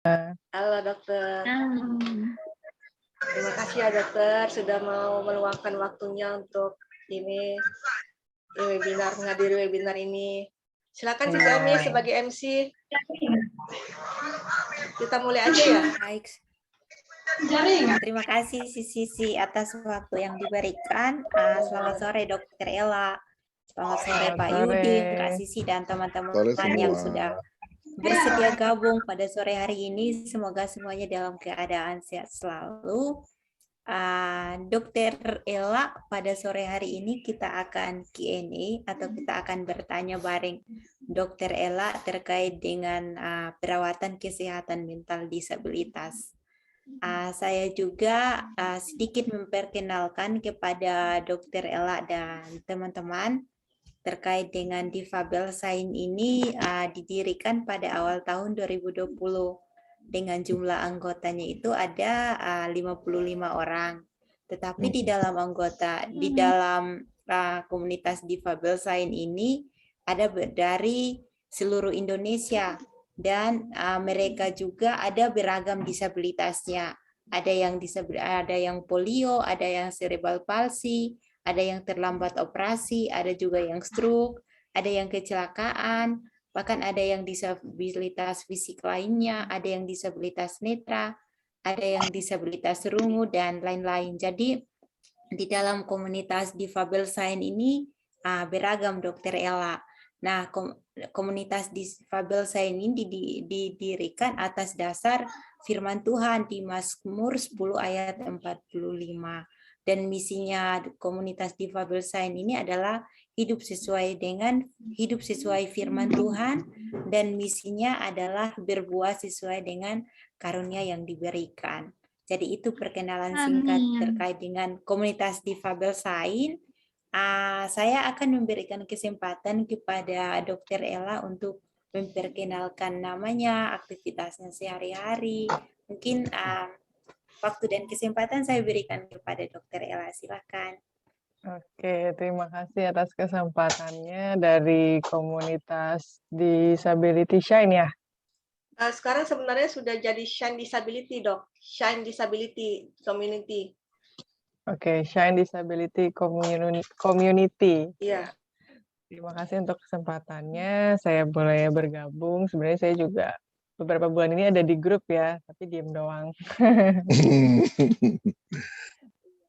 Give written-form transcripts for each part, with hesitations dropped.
Halo dokter. Terima kasih ya dokter sudah mau meluangkan waktunya untuk ini webinar, menghadiri webinar ini. Silakan Sis Emi sebagai MC. Kita mulai aja ya. Baik. Terima kasih Sisi atas waktu yang diberikan. Selamat sore Dokter Ella. Selamat sore Pak Yudin, Kak Sisi dan teman-teman yang sudah bersedia gabung pada sore hari ini. Semoga semuanya dalam keadaan sehat selalu. Dokter Ella, pada sore hari ini kita akan Q&A atau kita akan bertanya bareng Dokter Ella terkait dengan perawatan kesehatan mental disabilitas. Saya juga sedikit memperkenalkan kepada Dokter Ella dan teman-teman terkait dengan Difabel Sign ini didirikan pada awal tahun 2020. Dengan jumlah anggotanya itu ada 55 orang. Tetapi di dalam komunitas Difabel Sign ini ada dari seluruh Indonesia dan mereka juga ada beragam disabilitasnya. Ada yang polio, ada yang cerebral palsy, ada yang terlambat operasi, ada juga yang stroke, ada yang kecelakaan, bahkan ada yang disabilitas fisik lainnya, ada yang disabilitas netra, ada yang disabilitas rungu, dan lain-lain. Jadi di dalam komunitas Difabel Sign ini beragam Dokter Ella. Nah, komunitas Difabel Sign ini didirikan atas dasar firman Tuhan di Mazmur 10 ayat 45. Dan misinya komunitas Difabel Sign ini adalah hidup sesuai firman Tuhan, dan misinya adalah berbuah sesuai dengan karunia yang diberikan. Jadi itu perkenalan singkat terkait dengan komunitas Difabel Sign. Saya akan memberikan kesempatan kepada Dokter Ella untuk memperkenalkan namanya, aktivitasnya sehari-hari. Mungkin waktu dan kesempatan saya berikan kepada Dokter Ella. Silakan. Oke, terima kasih atas kesempatannya dari komunitas Disability Shine ya. Sekarang sebenarnya sudah jadi Shine Disability, Dok. Shine Disability Community. Oke, Shine Disability Community. Iya. Terima kasih untuk kesempatannya. Saya boleh bergabung. Sebenarnya saya juga beberapa bulan ini ada di grup ya, tapi diem doang.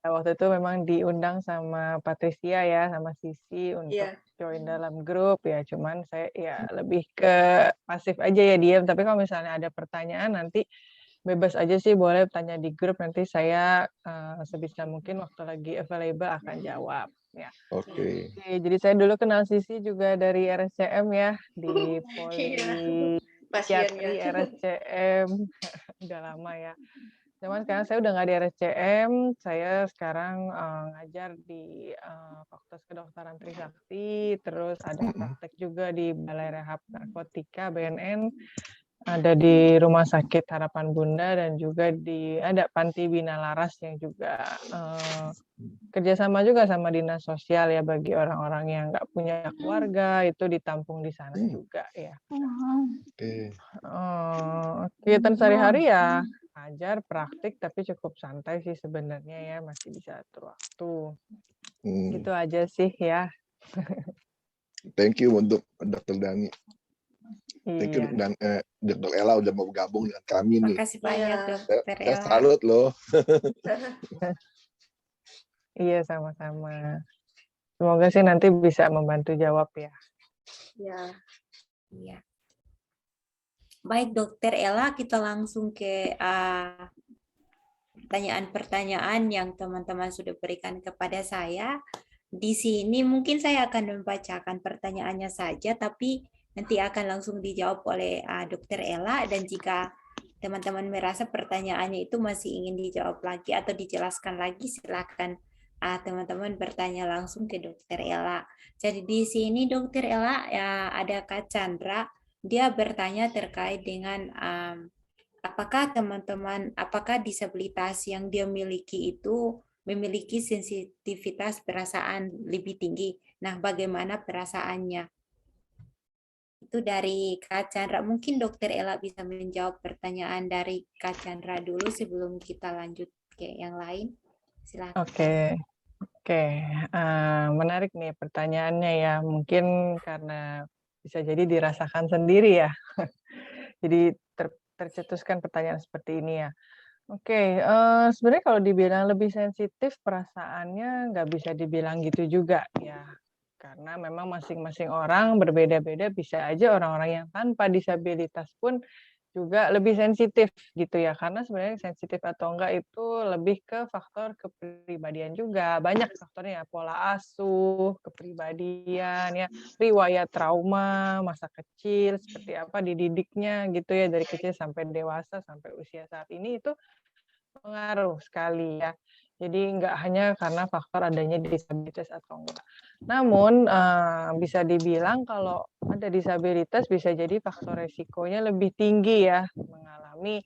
Waktu itu memang diundang sama Patricia ya, sama Sisi untuk join dalam grup ya. Cuman saya ya lebih ke pasif aja ya, diem. Tapi kalau misalnya ada pertanyaan nanti bebas aja sih, boleh tanya di grup. Nanti saya sebisa mungkin waktu lagi available akan jawab. Ya. Oke. Jadi saya dulu kenal Sisi juga dari RSCM ya, di Psikiatri RSCM. Udah lama ya. Cuman sekarang saya udah nggak di RSCM, saya sekarang ngajar di Fakultas Kedokteran Trisakti, terus ada praktek juga di Balai Rehab Narkotika BNN, ada di Rumah Sakit Harapan Bunda, dan juga ada Panti Bina Laras yang juga kerjasama juga sama Dinas Sosial ya, bagi orang-orang yang nggak punya keluarga, itu ditampung di sana juga ya. Kegiatan sehari-hari ya ngajar, praktik, tapi cukup santai sih sebenarnya ya, masih bisa atur waktu. Gitu aja sih ya. Thank you untuk Dr. Dani. Thank you dan Dr. Ella udah mau bergabung dengan kami nih. Terima kasih banyak Dokter Ella. Saya salut loh. Iya, sama-sama. Semoga sih nanti bisa membantu jawab ya. Iya. Baik Dokter Ella, kita langsung ke pertanyaan-pertanyaan yang teman-teman sudah berikan kepada saya. Di sini mungkin saya akan membacakan pertanyaannya saja, tapi nanti akan langsung dijawab oleh Dokter Ella, dan jika teman-teman merasa pertanyaannya itu masih ingin dijawab lagi atau dijelaskan lagi, silakan teman-teman bertanya langsung ke Dokter Ella. Jadi di sini Dokter Ella ada Kak Chandra. Dia bertanya terkait dengan apakah disabilitas yang dia miliki itu memiliki sensitivitas perasaan lebih tinggi. Nah, bagaimana perasaannya? itu dari Kak Chandra. Mungkin Dokter Ella bisa menjawab pertanyaan dari Kak Chandra dulu sebelum kita lanjut ke yang lain. Silakan. Oke, oke. Menarik nih pertanyaannya ya. Mungkin karena bisa jadi dirasakan sendiri ya. Jadi tercetuskan pertanyaan seperti ini ya. Oke, sebenarnya kalau dibilang lebih sensitif perasaannya nggak bisa dibilang gitu juga ya. Karena memang masing-masing orang berbeda-beda, bisa aja orang-orang yang tanpa disabilitas pun juga lebih sensitif gitu ya. Karena sebenarnya sensitif atau enggak itu lebih ke faktor kepribadian juga. Banyak faktornya ya, pola asuh, kepribadian ya, riwayat trauma, masa kecil, seperti apa dididiknya gitu ya dari kecil sampai dewasa sampai usia saat ini itu pengaruh sekali ya. Jadi nggak hanya karena faktor adanya disabilitas atau enggak. Namun bisa dibilang kalau ada disabilitas bisa jadi faktor resikonya lebih tinggi ya mengalami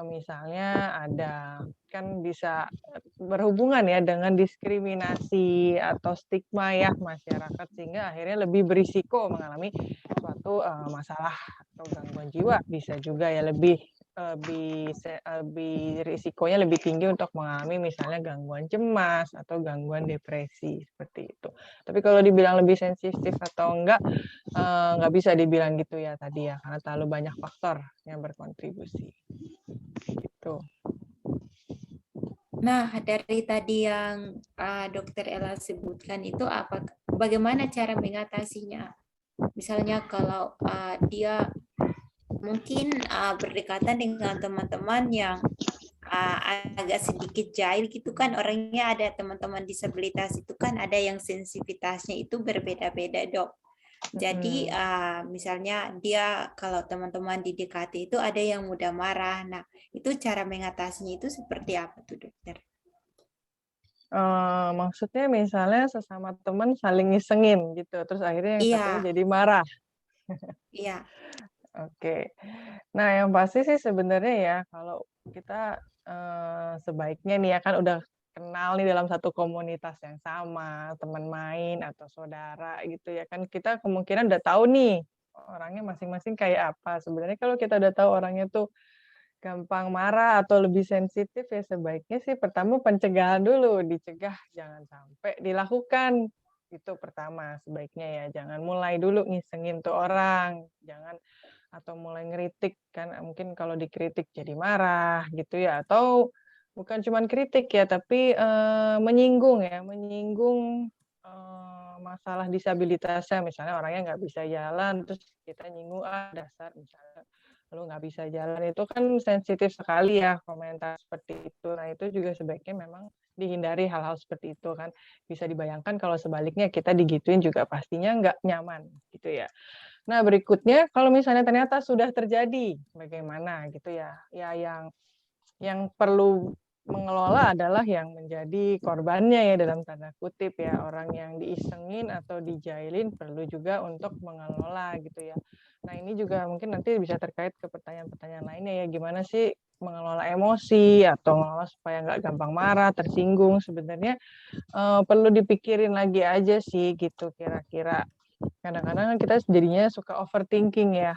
misalnya ada kan bisa berhubungan ya dengan diskriminasi atau stigma ya masyarakat sehingga akhirnya lebih berisiko mengalami suatu masalah atau gangguan jiwa bisa juga ya lebih risikonya lebih tinggi untuk mengalami misalnya gangguan cemas atau gangguan depresi seperti itu. Tapi kalau dibilang lebih sensitif atau enggak bisa dibilang gitu ya tadi ya karena terlalu banyak faktor yang berkontribusi. Gitu. Nah, dari tadi yang Dokter Ella sebutkan itu bagaimana cara mengatasinya? Misalnya kalau dia mungkin berdekatan dengan teman-teman yang agak sedikit jahil gitu kan, orangnya ada teman-teman disabilitas itu kan ada yang sensitivitasnya itu berbeda-beda, Dok. Jadi misalnya dia kalau teman-teman didekati itu ada yang mudah marah. Nah, itu cara mengatasinya itu seperti apa tuh, Dokter? Maksudnya misalnya sesama teman saling ngisengin gitu, terus akhirnya yang satunya Iya, jadi marah. iya. Oke. Nah, yang pasti sih sebenarnya ya kalau kita sebaiknya nih ya kan udah kenal nih dalam satu komunitas yang sama, teman main atau saudara gitu ya kan kita kemungkinan udah tahu nih orangnya masing-masing kayak apa. Sebenarnya kalau kita udah tahu orangnya tuh gampang marah atau lebih sensitif ya sebaiknya sih pertama pencegahan dulu, dicegah jangan sampai dilakukan. Itu pertama sebaiknya ya, jangan mulai dulu ngisengin tuh orang, jangan atau mulai ngeritik kan mungkin kalau dikritik jadi marah gitu ya atau bukan cuma kritik ya tapi menyinggung ya menyinggung masalah disabilitasnya misalnya orangnya nggak bisa jalan terus kita nyinggung dasar misalnya lu nggak bisa jalan itu kan sensitif sekali ya komentar seperti itu. Nah itu juga sebaiknya memang dihindari hal-hal seperti itu kan bisa dibayangkan kalau sebaliknya kita digituin juga pastinya nggak nyaman gitu ya. Nah, berikutnya kalau misalnya ternyata sudah terjadi, bagaimana gitu ya? Ya yang perlu mengelola adalah yang menjadi korbannya ya dalam tanda kutip ya, orang yang diisengin atau dijailin perlu juga untuk mengelola gitu ya. Nah, ini juga mungkin nanti bisa terkait ke pertanyaan-pertanyaan lainnya ya, gimana sih mengelola emosi atau mengelola supaya nggak gampang marah, tersinggung. Sebenarnya perlu dipikirin lagi aja sih gitu kira-kira kadang-kadang kita jadinya suka overthinking ya.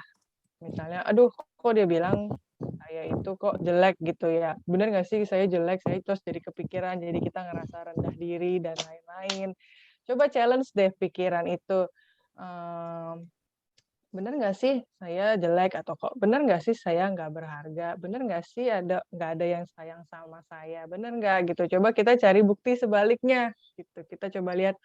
Misalnya, aduh kok dia bilang saya itu kok jelek gitu ya. Bener nggak sih saya jelek, saya terus jadi kepikiran, jadi kita ngerasa rendah diri dan lain-lain. Coba challenge deh pikiran itu. Bener nggak sih saya jelek atau kok bener nggak sih saya nggak berharga? Bener nggak sih nggak ada yang sayang sama saya? Bener nggak gitu? Coba kita cari bukti sebaliknya gitu. Kita coba lihat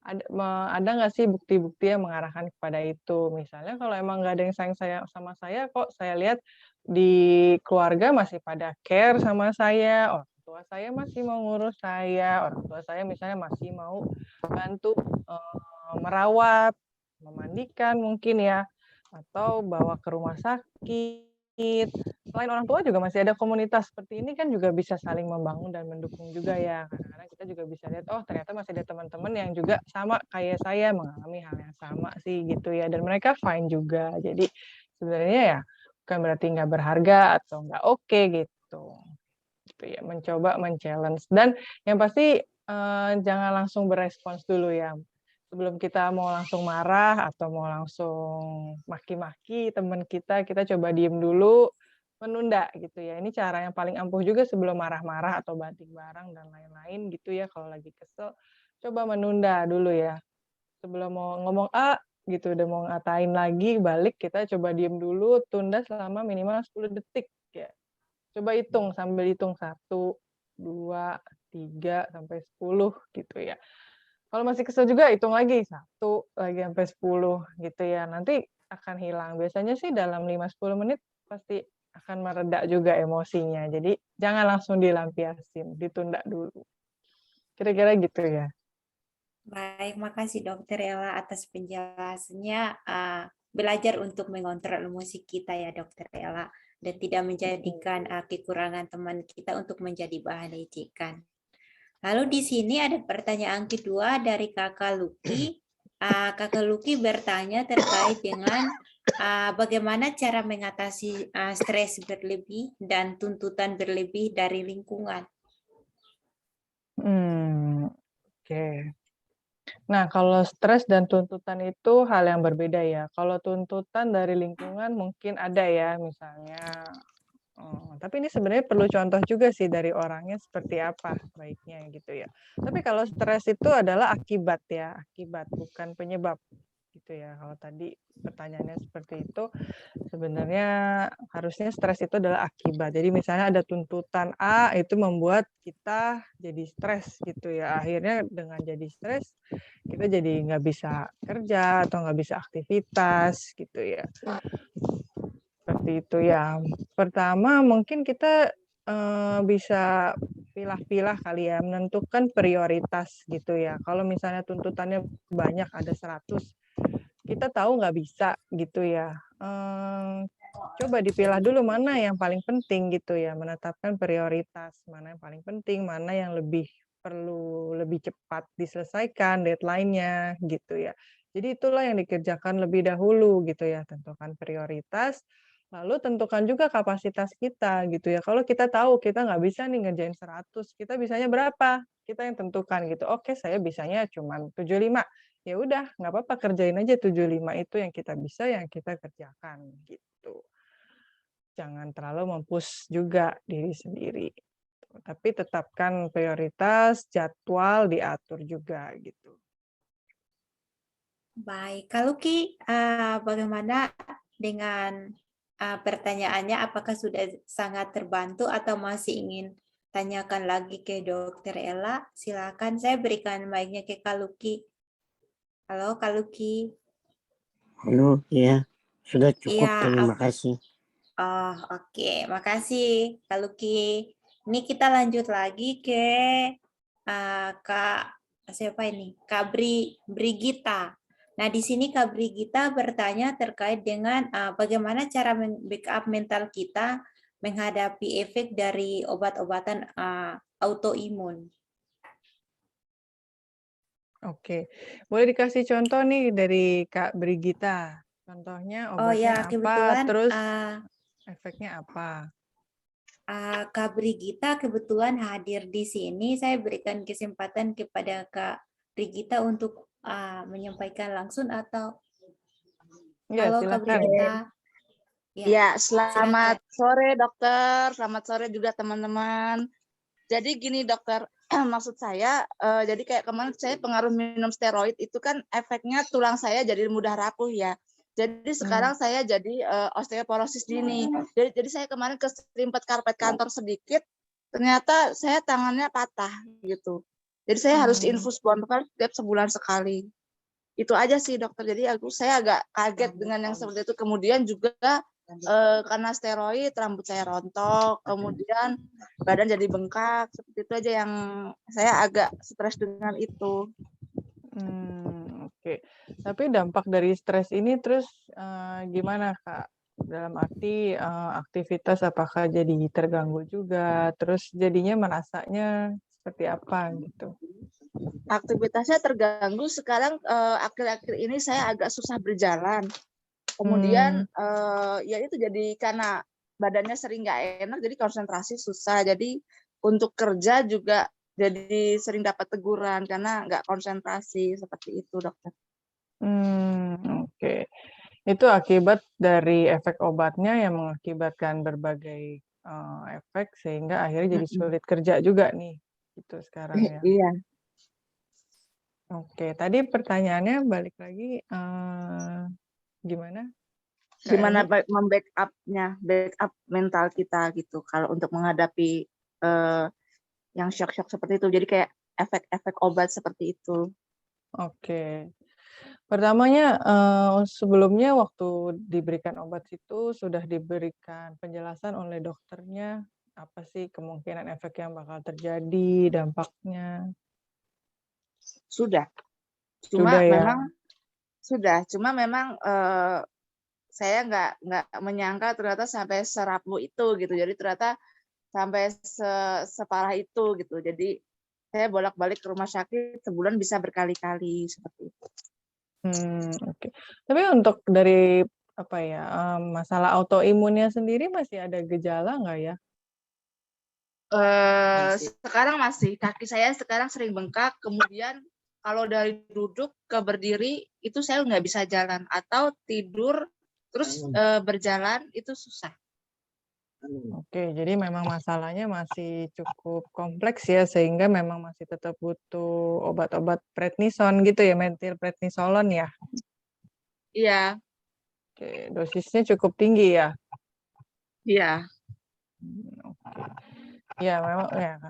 ada nggak sih bukti-bukti yang mengarahkan kepada itu? Misalnya kalau emang nggak ada yang sayang sama saya, kok saya lihat di keluarga masih pada care sama saya, orang tua saya masih mau ngurus saya, orang tua saya misalnya masih mau bantu merawat, memandikan mungkin ya, atau bawa ke rumah sakit. Selain orang tua juga masih ada komunitas seperti ini kan juga bisa saling membangun dan mendukung juga ya. Kadang-kadang kita juga bisa lihat, oh ternyata masih ada teman-teman yang juga sama kayak saya mengalami hal yang sama sih gitu ya. Dan mereka fine juga. Jadi sebenarnya ya bukan berarti nggak berharga atau nggak oke gitu. Gitu ya, mencoba men-challenge. Dan yang pasti jangan langsung berespons dulu ya. sebelum kita mau langsung marah atau mau langsung maki-maki teman kita coba diem dulu, menunda gitu ya. Ini cara yang paling ampuh juga sebelum marah-marah atau banting barang dan lain-lain gitu ya. Kalau lagi kesel, coba menunda dulu ya. Sebelum mau ngomong A gitu, udah mau ngatain lagi, balik kita coba diem dulu, tunda selama minimal 10 detik ya. Coba hitung sambil hitung 1, 2, 3 sampai 10 gitu ya. Kalau masih kesel juga hitung lagi 1 lagi sampai 10 gitu ya. Nanti akan hilang. Biasanya sih dalam 5-10 menit pasti akan mereda juga emosinya. Jadi jangan langsung dilampiasin, ditunda dulu. Kira-kira gitu ya. Baik, makasih Dokter Ella atas penjelasannya. Belajar untuk mengontrol emosi kita ya Dokter Ella, dan tidak menjadikan kekurangan teman kita untuk menjadi bahan ejekan. Lalu di sini ada pertanyaan kedua dari Kakak Luki. Kakak Luki bertanya terkait dengan bagaimana cara mengatasi stres berlebih dan tuntutan berlebih dari lingkungan. Oke. Nah, kalau stres dan tuntutan itu hal yang berbeda ya. Kalau tuntutan dari lingkungan mungkin ada ya, misalnya. Tapi ini sebenarnya perlu contoh juga sih dari orangnya seperti apa baiknya gitu ya. Tapi kalau stres itu adalah akibat ya, akibat bukan penyebab gitu ya. Kalau tadi pertanyaannya seperti itu, sebenarnya harusnya stres itu adalah akibat. Jadi misalnya ada tuntutan A itu membuat kita jadi stres gitu ya. Akhirnya dengan jadi stres kita jadi nggak bisa kerja atau nggak bisa aktivitas gitu ya. Seperti itu ya. Pertama mungkin kita bisa pilah-pilah kali ya, menentukan prioritas gitu ya. Kalau misalnya tuntutannya banyak, ada 100, kita tahu nggak bisa gitu ya. Coba dipilah dulu mana yang paling penting gitu ya, menetapkan prioritas, mana yang paling penting, mana yang perlu lebih cepat diselesaikan deadline-nya gitu ya. Jadi itulah yang dikerjakan lebih dahulu gitu ya, tentukan prioritas, lalu tentukan juga kapasitas kita gitu ya. Kalau kita tahu kita nggak bisa nih ngerjain 100, kita bisanya berapa? Kita yang tentukan gitu. Oke, saya bisanya cuma 75. Ya udah, nggak apa-apa, kerjain aja 75 itu yang kita bisa, yang kita kerjakan gitu. Jangan terlalu mempush juga diri sendiri. Tapi tetapkan prioritas, jadwal diatur juga gitu. Baik, kalau Ki, bagaimana dengan pertanyaannya? Apakah sudah sangat terbantu atau masih ingin tanyakan lagi ke Dokter Ella? Silakan, saya berikan mic-nya ke Kak Luki. Halo, Kak Luki. Halo, ya, sudah cukup, Iya, terima kasih. Oh, oke. Makasih, Kak Luki. Ini kita lanjut lagi ke Kak, siapa ini? Kak Brigita. Nah, di sini Kak Brigita bertanya terkait dengan bagaimana cara backup mental kita menghadapi efek dari obat-obatan autoimun. Oke, boleh dikasih contoh nih dari Kak Brigita. Contohnya Oh ya, obatnya apa, kebetulan terus efeknya apa? Kak Brigita kebetulan hadir di sini. Saya berikan kesempatan kepada Kak Brigita untuk menyampaikan langsung atau Ya, halo Kak silakan. Brigita. Ya, selamat silakan. sore dokter, selamat sore juga teman-teman. Jadi gini dokter, maksud saya, jadi kayak kemarin saya pengaruh minum steroid itu kan efeknya tulang saya jadi mudah rapuh ya. Jadi sekarang saya jadi osteoporosis dini. Jadi saya kemarin keserimpet karpet kantor sedikit, ternyata saya tangannya patah gitu. Jadi saya harus infus bonpar setiap sebulan sekali. Itu aja sih dokter. Jadi saya agak kaget dengan yang seperti itu. Kemudian juga karena steroid rambut saya rontok, kemudian badan jadi bengkak, seperti itu aja yang saya agak stres dengan itu. Oke. Tapi dampak dari stres ini terus gimana Kak? Dalam arti aktivitas apakah jadi terganggu juga, terus jadinya merasanya seperti apa gitu? Aktivitasnya terganggu sekarang, akhir-akhir ini saya agak susah berjalan. Kemudian ya itu jadi karena badannya sering nggak enak, jadi konsentrasi susah. Jadi untuk kerja juga jadi sering dapat teguran karena nggak konsentrasi seperti itu, dokter. Oke. Itu akibat dari efek obatnya yang mengakibatkan berbagai efek sehingga akhirnya jadi sulit kerja juga nih, gitu sekarang ya. Iya. Oke, tadi pertanyaannya balik lagi gimana? Kak Gimana Eni? backup mental kita gitu kalau untuk menghadapi yang shock-shock seperti itu. Jadi kayak efek-efek obat seperti itu. Oke. Pertamanya sebelumnya waktu diberikan obat itu sudah diberikan penjelasan oleh dokternya apa sih kemungkinan efek yang bakal terjadi, dampaknya. Sudah. Sudah ya. Cuma memang saya nggak menyangka ternyata sampai serapuh itu gitu. Jadi ternyata sampai separah itu gitu. Jadi saya bolak-balik ke rumah sakit sebulan bisa berkali-kali seperti itu. Oke. Tapi untuk dari apa ya masalah autoimunnya sendiri masih ada gejala nggak ya? Sekarang masih, kaki saya sekarang sering bengkak, kemudian kalau dari duduk ke berdiri itu saya nggak bisa jalan, atau tidur terus berjalan itu susah. Oke, jadi memang masalahnya masih cukup kompleks ya, sehingga memang masih tetap butuh obat-obat prednison gitu ya, metilprednisolon ya. Iya, Oke, dosisnya cukup tinggi ya. iya. Oke.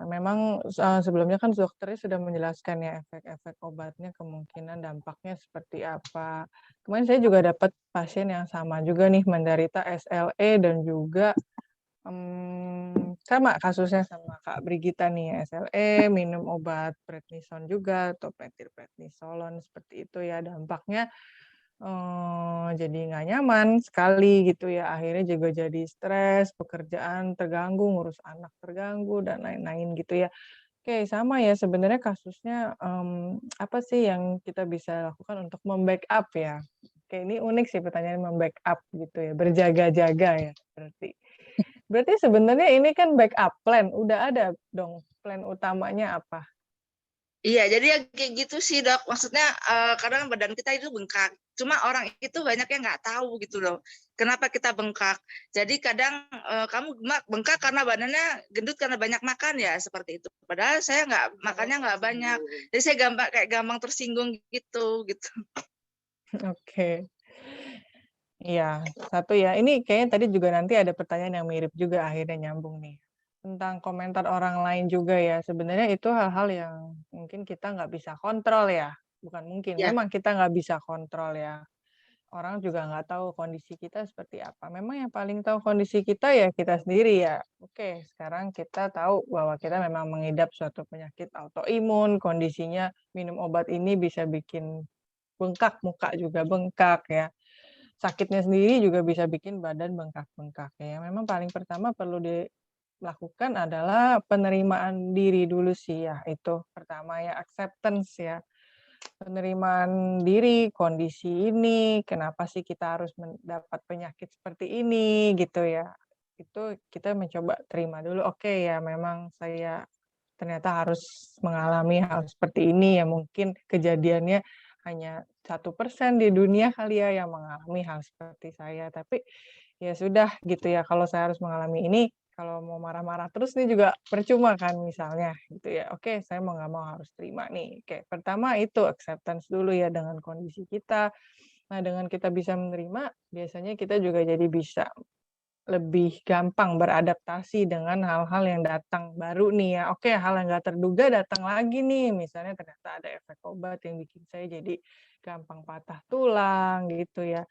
Memang sebelumnya kan dokternya sudah menjelaskan ya efek-efek obatnya, kemungkinan dampaknya seperti apa. Kemarin saya juga dapat pasien yang sama juga nih, menderita SLE dan juga sama kasusnya sama Kak Brigita nih, SLE, minum obat prednison juga atau metilprednisolon seperti itu ya, dampaknya jadi nggak nyaman sekali gitu ya, akhirnya juga jadi stres, pekerjaan terganggu, ngurus anak terganggu dan lain-lain gitu ya. Oke, sama ya sebenarnya kasusnya apa sih yang kita bisa lakukan untuk membackup ya? Oke, ini unik sih pertanyaan membackup gitu ya, berjaga-jaga ya berarti. Berarti sebenarnya ini kan backup plan, udah ada dong plan utamanya apa? Iya, jadi ya kayak gitu sih dok. Maksudnya kadang badan kita itu bengkak. Cuma orang itu banyak yang nggak tahu gitu loh. Kenapa kita bengkak? Jadi kadang kamu bengkak karena badannya gendut karena banyak makan ya seperti itu. Padahal saya nggak makannya nggak banyak. Jadi saya gampang tersinggung gitu. Oke. Iya, satu ya. Ini kayaknya tadi juga nanti ada pertanyaan yang mirip juga akhirnya nyambung nih. Tentang komentar orang lain juga ya. Sebenarnya itu hal-hal yang mungkin kita nggak bisa kontrol ya. Bukan mungkin, Ya, memang kita nggak bisa kontrol ya. Orang juga nggak tahu kondisi kita seperti apa. Memang yang paling tahu kondisi kita ya kita sendiri ya. Oke, sekarang kita tahu bahwa kita memang mengidap suatu penyakit autoimun, kondisinya minum obat ini bisa bikin bengkak, muka juga bengkak ya. Sakitnya sendiri juga bisa bikin badan bengkak-bengkak ya. Memang paling pertama perlu dilakukan adalah penerimaan diri dulu sih ya. Itu pertama ya, acceptance ya. Penerimaan diri, kondisi ini, kenapa sih kita harus mendapat penyakit seperti ini gitu ya. Itu kita mencoba terima dulu, oke ya memang saya ternyata harus mengalami hal seperti ini ya, mungkin kejadiannya hanya 1% di dunia kali ya yang mengalami hal seperti saya. Tapi ya sudah gitu ya, kalau saya harus mengalami ini, kalau mau marah-marah terus ini juga percuma kan misalnya gitu ya. Oke, saya mau nggak mau harus terima nih. Oke, pertama itu acceptance dulu ya dengan kondisi kita. Nah, dengan kita bisa menerima, biasanya kita juga jadi bisa lebih gampang beradaptasi dengan hal-hal yang datang baru nih ya. Oke, hal yang nggak terduga datang lagi nih. Misalnya ternyata ada efek obat yang bikin saya jadi gampang patah tulang gitu ya.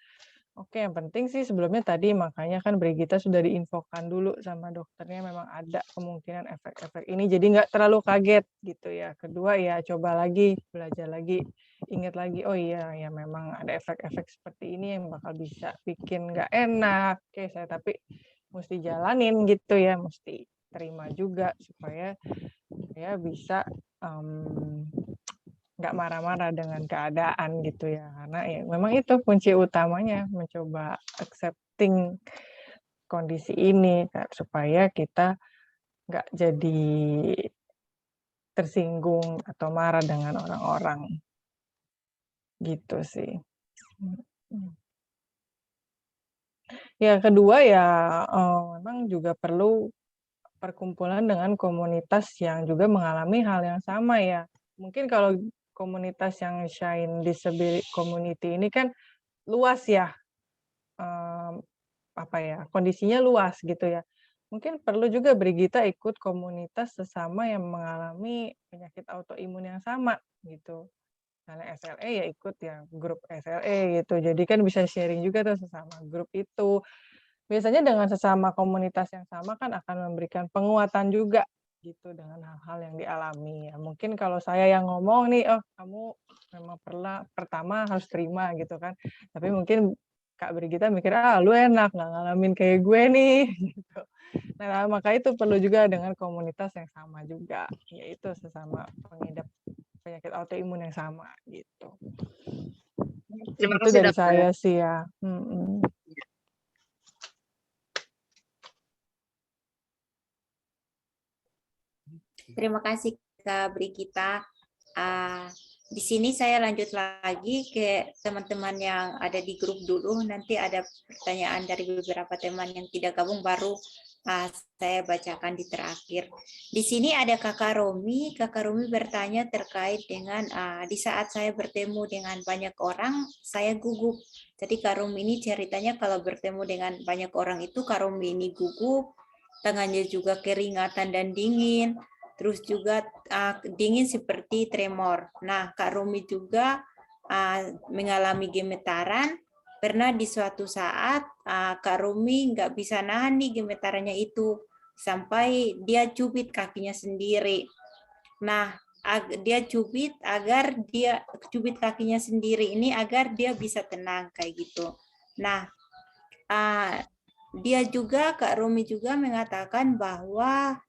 Oke, yang penting sih sebelumnya tadi makanya kan Brigita sudah diinfokan dulu sama dokternya memang ada kemungkinan efek-efek ini. Jadi nggak terlalu kaget gitu ya. Kedua ya coba lagi, belajar lagi, ingat lagi, oh iya ya memang ada efek-efek seperti ini yang bakal bisa bikin nggak enak. Oke, saya tapi mesti jalanin gitu ya, mesti terima juga supaya saya bisa nggak marah-marah dengan keadaan gitu ya, karena ya memang itu kunci utamanya mencoba accepting kondisi ini supaya kita nggak jadi tersinggung atau marah dengan orang-orang. Gitu sih. Ya, kedua ya memang juga perlu perkumpulan dengan komunitas yang juga mengalami hal yang sama ya. Mungkin kalau komunitas yang Shine Disability Community ini kan luas ya, kondisinya luas gitu ya. Mungkin perlu juga Brigita ikut komunitas sesama yang mengalami penyakit autoimun yang sama gitu. Misalnya SLE ya ikut ya grup SLE gitu. Jadi kan bisa sharing juga tuh sesama grup itu. Biasanya dengan sesama komunitas yang sama kan akan memberikan penguatan juga gitu dengan hal-hal yang dialami ya. Mungkin kalau saya yang ngomong nih, oh kamu memang pertama harus terima gitu kan. Tapi mungkin Kak Brigita mikir, lu enak nggak ngalamin kayak gue nih gitu. Nah, maka itu perlu juga dengan komunitas yang sama juga, yaitu sesama pengidap penyakit autoimun yang sama gitu. Terima Itu kasih dari dokter. saya sih ya. Terima kasih Kak Brigita. Di sini saya lanjut lagi ke teman-teman yang ada di grup dulu. Nanti ada pertanyaan dari beberapa teman yang tidak gabung baru saya bacakan di terakhir. Di sini ada Kakak Romi. Kakak Romi bertanya terkait dengan di saat saya bertemu dengan banyak orang, saya gugup. Jadi Kak Romi ini ceritanya kalau bertemu dengan banyak orang itu Kak Romi ini gugup, tangannya juga keringatan dan dingin. Terus juga dingin seperti tremor. Nah, Kak Romi juga mengalami gemetaran. Pernah di suatu saat Kak Romi nggak bisa nahan nih gemetarannya itu. Sampai dia cubit kakinya sendiri. Nah, dia cubit kakinya sendiri ini agar dia bisa tenang kayak gitu. Nah, dia juga, Kak Romi juga mengatakan bahwa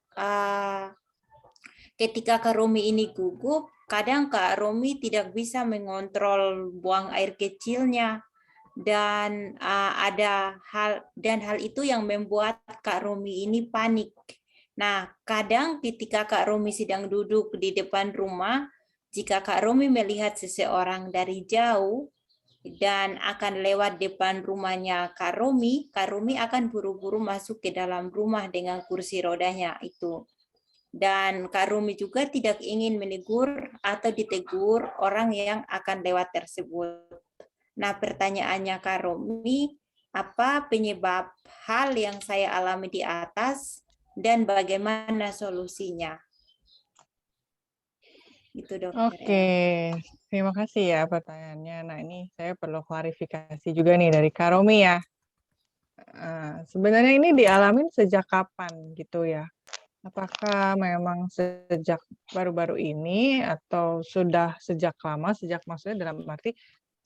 ketika Kak Romi ini gugup, kadang Kak Romi tidak bisa mengontrol buang air kecilnya dan hal itu yang membuat Kak Romi ini panik. Nah, kadang ketika Kak Romi sedang duduk di depan rumah, jika Kak Romi melihat seseorang dari jauh dan akan lewat depan rumahnya Kak Romi akan buru-buru masuk ke dalam rumah dengan kursi rodanya itu. Dan Kak Romi juga tidak ingin menegur atau ditegur orang yang akan lewat tersebut. Nah, pertanyaannya Kak Romi, apa penyebab hal yang saya alami di atas dan bagaimana solusinya? Itu dokter. Oke, terima kasih ya pertanyaannya. Nah, ini saya perlu klarifikasi juga nih dari Kak Romi ya. Sebenarnya ini dialamin sejak kapan gitu ya? Apakah memang sejak baru-baru ini atau sudah sejak lama, maksudnya dalam arti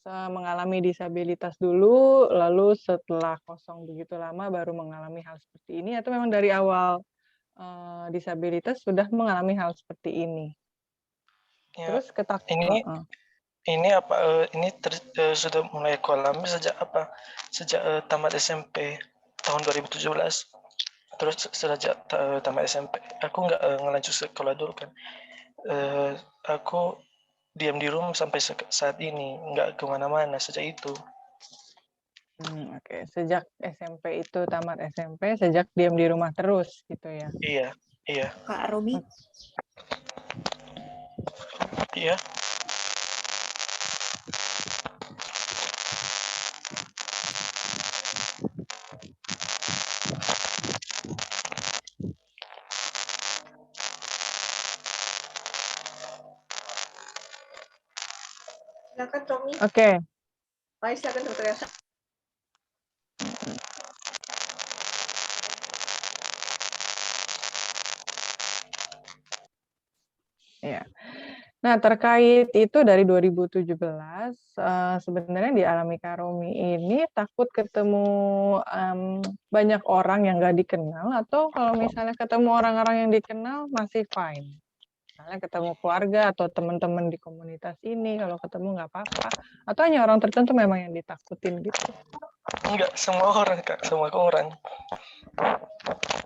mengalami disabilitas dulu, lalu setelah kosong begitu lama baru mengalami hal seperti ini, atau memang dari awal disabilitas sudah mengalami hal seperti ini? Ya, Terus sudah mulai aku alami sejak tamat SMP tahun 2017. Terus sejak tamat SMP aku nggak ngelanjut sekolah dulu kan. Aku diam di rumah sampai saat ini, nggak kemana-mana sejak itu. Oke. Sejak SMP itu tamat SMP, sejak diam di rumah terus gitu ya? Iya. Kak Romi? Iya. Silakan Romi. Oke. Baik, silakan Dr. Elsa. Ya. Nah, terkait itu dari 2017, sebenarnya dialami Kak Romi ini takut ketemu banyak orang yang nggak dikenal, atau kalau misalnya ketemu orang-orang yang dikenal masih fine? Misalnya ketemu keluarga atau teman-teman di komunitas ini, kalau ketemu nggak apa-apa. Atau hanya orang tertentu memang yang ditakutin gitu? Enggak, semua orang Kak, semua orang.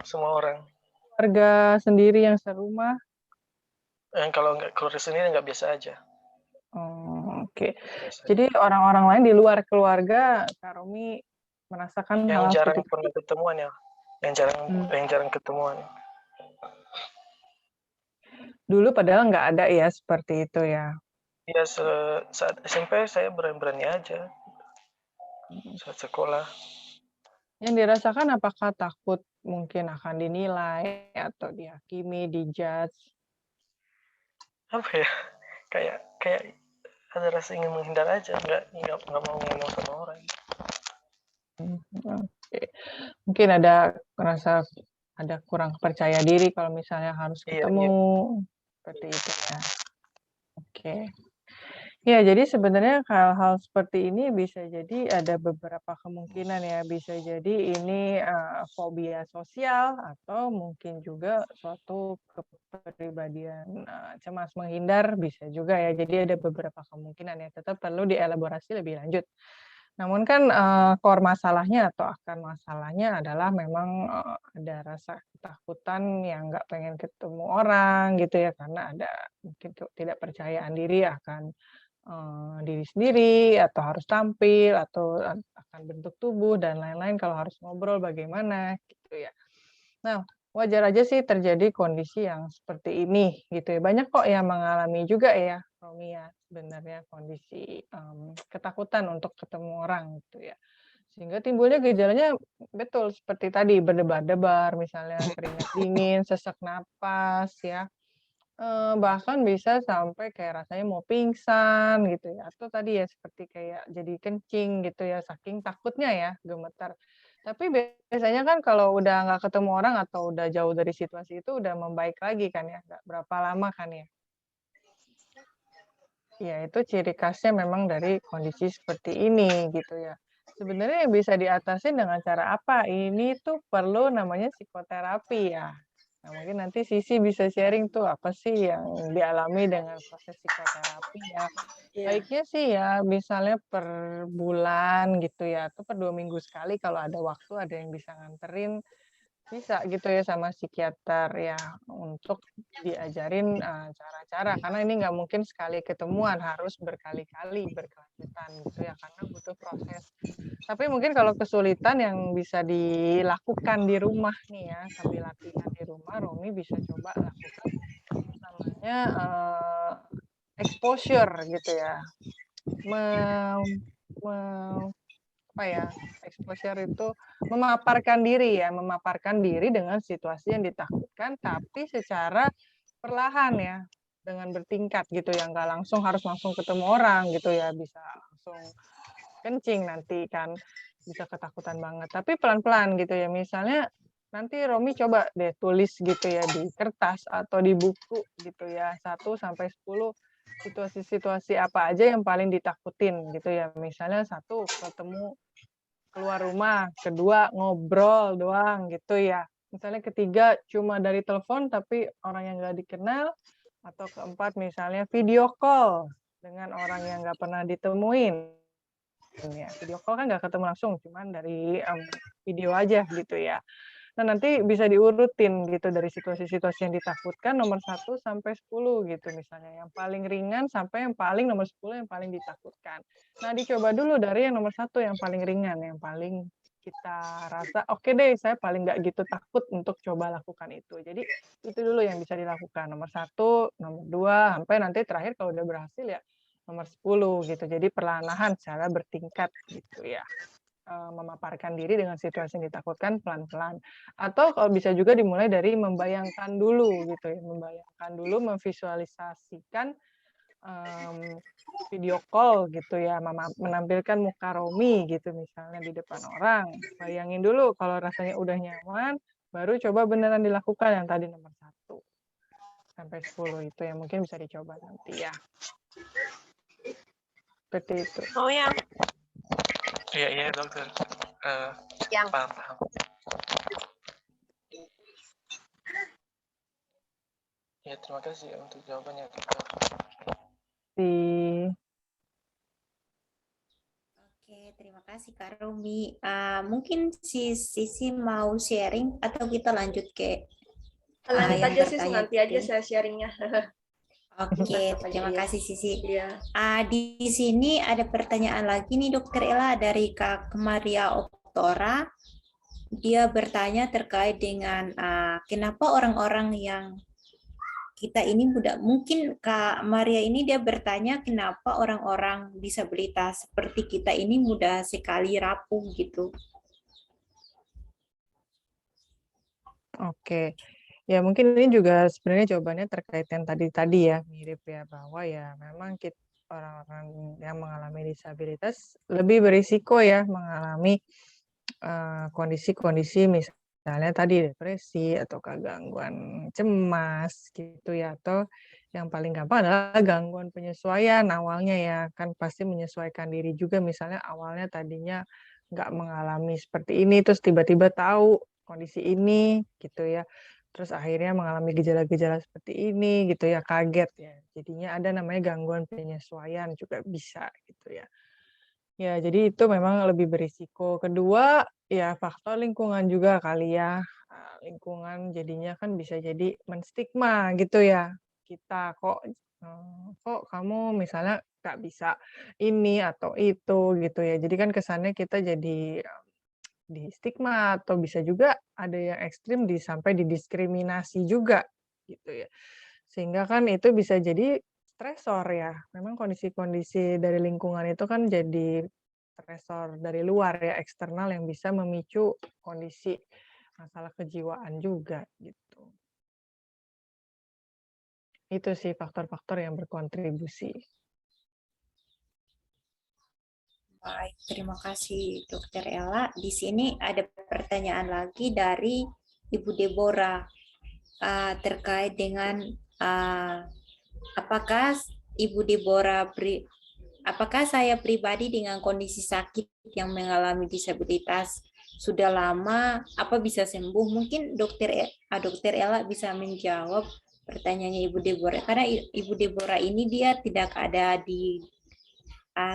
Semua orang. Keluarga sendiri yang serumah? Kalau nggak keluarga sendiri nggak biasa aja. Oh, oke. Biasa. Jadi orang-orang lain di luar keluarga, Kak Romi merasakan Yang hal-hal jarang seperti itu. pernah ketemuan ya, yang jarang ketemuan. Dulu padahal nggak ada ya seperti itu ya. Ya saat SMP saya berani-berani aja saat sekolah. Yang dirasakan apakah takut mungkin akan dinilai atau dihakimi, dijudge? Apa ya? Kayak ada rasa ingin menghindar aja, nggak mau ngomong sama orang. Oke. Mungkin ada rasa ada kurang percaya diri kalau misalnya harus Iya, ketemu seperti itu ya. Oke. Ya, jadi sebenarnya hal-hal seperti ini bisa jadi ada beberapa kemungkinan ya. Bisa jadi ini fobia sosial atau mungkin juga suatu kepribadian cemas menghindar bisa juga ya. Jadi ada beberapa kemungkinan ya. Tetap perlu dielaborasi lebih lanjut. Namun kan core masalahnya atau akar masalahnya adalah memang ada rasa ketakutan yang nggak pengen ketemu orang gitu ya. Karena ada mungkin tidak percayaan diri akan diri sendiri atau harus tampil atau akan bentuk tubuh dan lain-lain kalau harus ngobrol bagaimana gitu ya. Nah, wajar aja sih terjadi kondisi yang seperti ini gitu ya. Banyak kok yang mengalami juga ya, Romi ya, sebenarnya kondisi ketakutan untuk ketemu orang gitu ya. Sehingga timbulnya gejalanya betul seperti tadi berdebar-debar, misalnya keringat dingin, sesak napas ya. Bahkan bisa sampai kayak rasanya mau pingsan gitu ya, atau tadi ya seperti kayak jadi kencing gitu ya, saking takutnya ya, gemetar. Tapi biasanya kan kalau udah nggak ketemu orang atau udah jauh dari situasi itu udah membaik lagi kan ya, nggak berapa lama kan ya? Ya itu ciri khasnya memang dari kondisi seperti ini gitu ya. Sebenarnya yang bisa diatasi dengan cara apa? Ini tuh perlu namanya psikoterapi ya. Nah, mungkin nanti Sisi bisa sharing tuh apa sih yang dialami dengan proses psikoterapi ya. Iya. Baiknya sih ya misalnya per bulan gitu ya, atau per 2 minggu sekali kalau ada waktu ada yang bisa nganterin, bisa gitu ya sama psikiater ya untuk diajarin cara-cara karena ini nggak mungkin sekali ketemuan harus berkali-kali berkelanjutan gitu ya karena butuh proses. Tapi mungkin kalau kesulitan yang bisa dilakukan di rumah nih ya sambil latihan di rumah, Romi bisa coba lakukan namanya exposure gitu ya. Apa ya? Exposure itu memaparkan diri dengan situasi yang ditakutkan tapi secara perlahan ya dengan bertingkat gitu ya nggak harus langsung ketemu orang gitu ya bisa langsung kencing nanti kan bisa ketakutan banget tapi pelan-pelan gitu ya misalnya nanti Romi coba deh tulis gitu ya di kertas atau di buku gitu ya 1 sampai 10 situasi-situasi apa aja yang paling ditakutin gitu ya misalnya 1 ketemu keluar rumah, kedua ngobrol doang gitu ya. Misalnya ketiga cuma dari telepon tapi orang yang nggak dikenal, atau keempat misalnya video call dengan orang yang nggak pernah ditemuin. Ya, video call kan nggak ketemu langsung, cuman dari video aja gitu ya. Nah, nanti bisa diurutin gitu dari situasi-situasi yang ditakutkan nomor 1 sampai 10 gitu misalnya. Yang paling ringan sampai yang paling nomor 10 yang paling ditakutkan. Nah, dicoba dulu dari yang nomor 1 yang paling ringan, yang paling kita rasa oke deh saya paling nggak gitu takut untuk coba lakukan itu. Jadi itu dulu yang bisa dilakukan. Nomor 1, nomor 2, sampai nanti terakhir kalau udah berhasil ya nomor 10 gitu. Jadi perlahan-lahan secara bertingkat gitu ya. Memaparkan diri dengan situasi yang ditakutkan pelan-pelan. Atau kalau bisa juga dimulai dari membayangkan dulu gitu ya, membayangkan dulu, memvisualisasikan video call gitu ya, menampilkan muka Romi gitu misalnya di depan orang. Bayangin dulu kalau rasanya udah nyaman, baru coba beneran dilakukan yang tadi nomor 1 sampai 10 itu yang mungkin bisa dicoba nanti ya. Seperti itu. Oh ya. Iya dokter. Yang Paham. Ya terima kasih untuk jawabannya dokter. Oke, terima kasih Kak Romi. Mungkin Sisi mau sharing atau kita lanjut ke Lanjut yang aja sih bertanya nanti aja itu? saya sharingnya. Oke, Masuk aja, terima iya. kasih Sisi. Iya. Di sini ada pertanyaan lagi nih Dokter Ella dari Kak Maria Oktora. Dia bertanya terkait dengan kenapa orang-orang yang kita ini mudah, mungkin Kak Maria ini dia bertanya kenapa orang-orang disabilitas seperti kita ini mudah sekali rapuh gitu. Oke, ya mungkin ini juga sebenarnya jawabannya terkait yang tadi ya, mirip ya, bahwa ya memang orang-orang yang mengalami disabilitas lebih berisiko ya mengalami kondisi-kondisi misalnya tadi depresi atau gangguan cemas gitu ya, atau yang paling gampang adalah gangguan penyesuaian awalnya ya, kan pasti menyesuaikan diri juga, misalnya awalnya tadinya nggak mengalami seperti ini, terus tiba-tiba tahu kondisi ini gitu ya, terus akhirnya mengalami gejala-gejala seperti ini gitu ya, kaget ya, jadinya ada namanya gangguan penyesuaian juga bisa gitu ya. Ya, jadi itu memang lebih berisiko. Kedua, ya faktor lingkungan juga kali ya. Lingkungan jadinya kan bisa jadi menstigma gitu ya. Kita kok kamu misalnya nggak bisa ini atau itu gitu ya. Jadi kan kesannya kita jadi di stigma atau bisa juga ada yang ekstrim sampai didiskriminasi juga gitu ya. Sehingga kan itu bisa jadi stresor ya. Memang kondisi-kondisi dari lingkungan itu kan jadi stresor dari luar ya, eksternal yang bisa memicu kondisi masalah kejiwaan juga gitu. Itu sih faktor-faktor yang berkontribusi. Baik, terima kasih Dokter Ella. Di sini ada pertanyaan lagi dari Ibu Deborah terkait dengan apakah Ibu Deborah apakah saya pribadi dengan kondisi sakit yang mengalami disabilitas sudah lama, apa bisa sembuh? Mungkin Dokter Ella bisa menjawab pertanyaannya Ibu Deborah, karena Ibu Deborah ini dia tidak ada di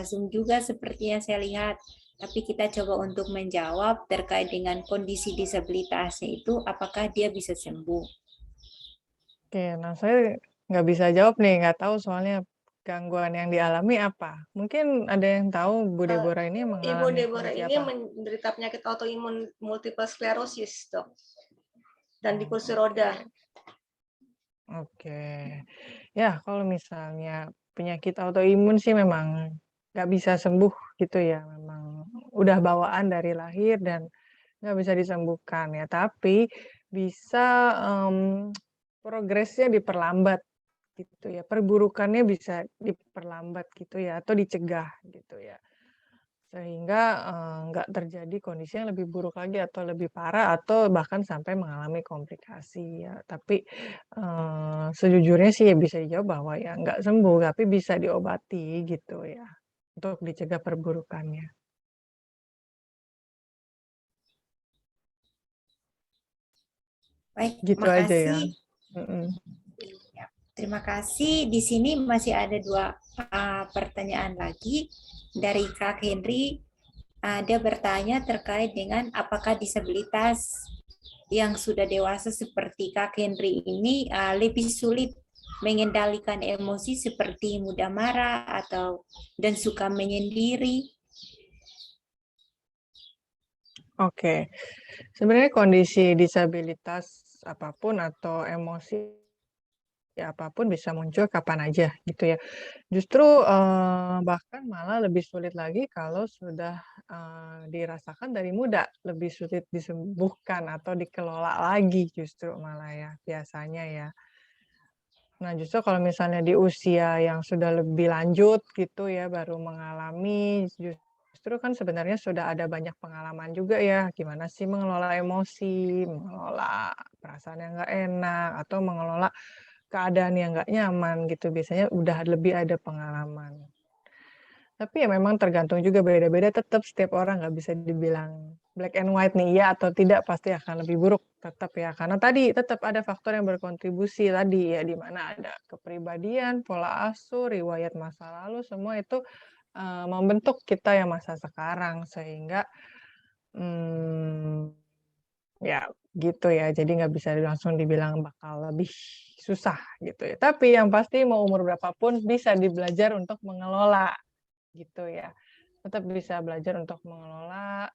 Zoom juga seperti yang saya lihat. Tapi kita coba untuk menjawab terkait dengan kondisi disabilitasnya itu, apakah dia bisa sembuh? Oke, nah saya nggak bisa jawab nih, nggak tahu soalnya gangguan yang dialami apa. Mungkin ada yang tahu Bu Deborah ini Ibu mengalami Deborah kondisi ini apa? menderita penyakit autoimun multiple sclerosis, Dok. Dan di Oh, kursi oke. roda. Oke. Ya, kalau misalnya penyakit autoimun sih memang nggak bisa sembuh gitu ya. Memang udah bawaan dari lahir dan nggak bisa disembuhkan ya. Tapi bisa progresnya diperlambat gitu ya. Perburukannya bisa diperlambat gitu ya, atau dicegah gitu ya. Sehingga nggak terjadi kondisi yang lebih buruk lagi atau lebih parah atau bahkan sampai mengalami komplikasi ya. Tapi sejujurnya sih ya bisa dijawab bahwa ya nggak sembuh, tapi bisa diobati gitu ya, untuk dicegah perburukannya. Baik, Gitu terima aja ya. kasih. Terima kasih. Di sini masih ada dua pertanyaan lagi dari Kak Henry. Dia bertanya terkait dengan apakah disabilitas yang sudah dewasa seperti Kak Henry ini lebih sulit mengendalikan emosi seperti mudah marah dan suka menyendiri. Oke. Sebenarnya kondisi disabilitas apapun atau emosi apapun bisa muncul kapan aja gitu ya. Justru bahkan malah lebih sulit lagi kalau sudah dirasakan dari muda, lebih sulit disembuhkan atau dikelola lagi justru malah ya biasanya ya. Nah, justru kalau misalnya di usia yang sudah lebih lanjut gitu ya, baru mengalami, justru kan sebenarnya sudah ada banyak pengalaman juga ya, gimana sih mengelola emosi, mengelola perasaan yang nggak enak, atau mengelola keadaan yang nggak nyaman gitu, biasanya udah lebih ada pengalaman. Tapi ya memang tergantung juga beda-beda, tetap setiap orang nggak bisa dibilang black and white nih, iya atau tidak pasti akan lebih buruk tetap ya. Karena tadi tetap ada faktor yang berkontribusi tadi ya, di mana ada kepribadian, pola asuh, riwayat masa lalu, semua itu membentuk kita yang masa sekarang sehingga ya gitu ya. Jadi nggak bisa langsung dibilang bakal lebih susah gitu ya. Tapi yang pasti mau umur berapapun bisa dibelajar untuk mengelola gitu ya. Tetap bisa belajar untuk mengelola,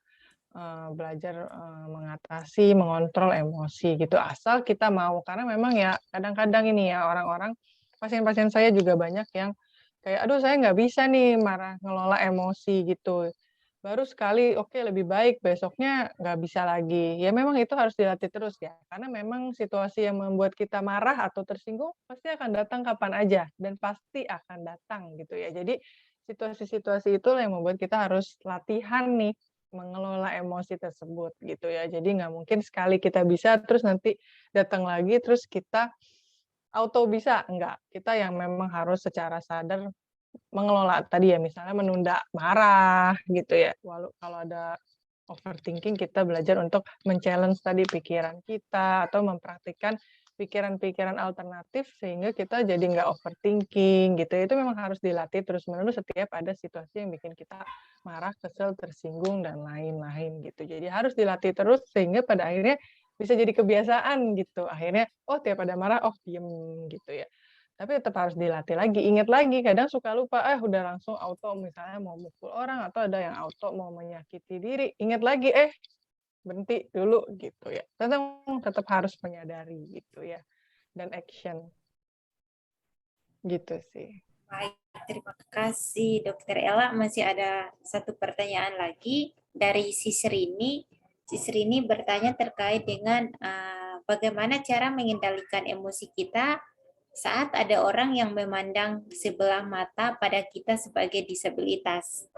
belajar mengatasi, mengontrol emosi gitu. Asal kita mau, karena memang ya kadang-kadang ini ya orang-orang, pasien-pasien saya juga banyak yang kayak, aduh saya nggak bisa nih marah, ngelola emosi gitu. Baru sekali, oke lebih baik, besoknya nggak bisa lagi. Ya memang itu harus dilatih terus ya, karena memang situasi yang membuat kita marah atau tersinggung pasti akan datang kapan aja, dan pasti akan datang gitu ya. Jadi situasi-situasi itu yang membuat kita harus latihan nih, mengelola emosi tersebut gitu ya. Jadi nggak mungkin sekali kita bisa, terus nanti datang lagi, terus kita auto bisa, enggak. Kita yang memang harus secara sadar mengelola tadi ya, misalnya menunda marah gitu ya. Walau kalau ada overthinking, kita belajar untuk men-challenge tadi pikiran kita atau mempraktikkan pikiran-pikiran alternatif sehingga kita jadi nggak overthinking gitu. Itu memang harus dilatih terus-menerus setiap ada situasi yang bikin kita marah, kesel, tersinggung dan lain-lain gitu. Jadi harus dilatih terus sehingga pada akhirnya bisa jadi kebiasaan gitu. Akhirnya oh tiap ada marah oh diem gitu ya. Tapi tetap harus dilatih lagi, ingat lagi, kadang suka lupa, udah langsung auto misalnya mau mukul orang atau ada yang auto mau menyakiti diri, ingat lagi, berhenti dulu gitu ya. Tetap harus menyadari gitu ya, dan action gitu sih. Baik, terima kasih Dokter Ella. Masih ada satu pertanyaan lagi dari Sisrini. Sisrini bertanya terkait dengan bagaimana cara mengendalikan emosi kita saat ada orang yang memandang sebelah mata pada kita sebagai disabilitas.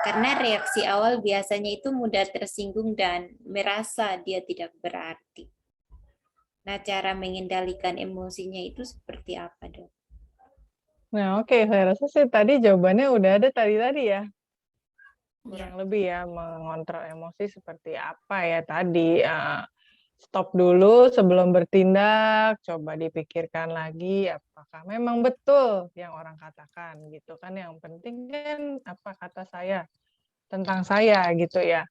Karena reaksi awal biasanya itu mudah tersinggung dan merasa dia tidak berarti. Nah, cara mengendalikan emosinya itu seperti apa, Dok? Nah, oke, saya rasa sih tadi jawabannya udah ada tadi ya. Ya. Kurang lebih ya, mengontrol emosi seperti apa ya tadi. Stop dulu sebelum bertindak, coba dipikirkan lagi apakah memang betul yang orang katakan gitu kan. Yang penting kan apa kata saya tentang saya gitu ya.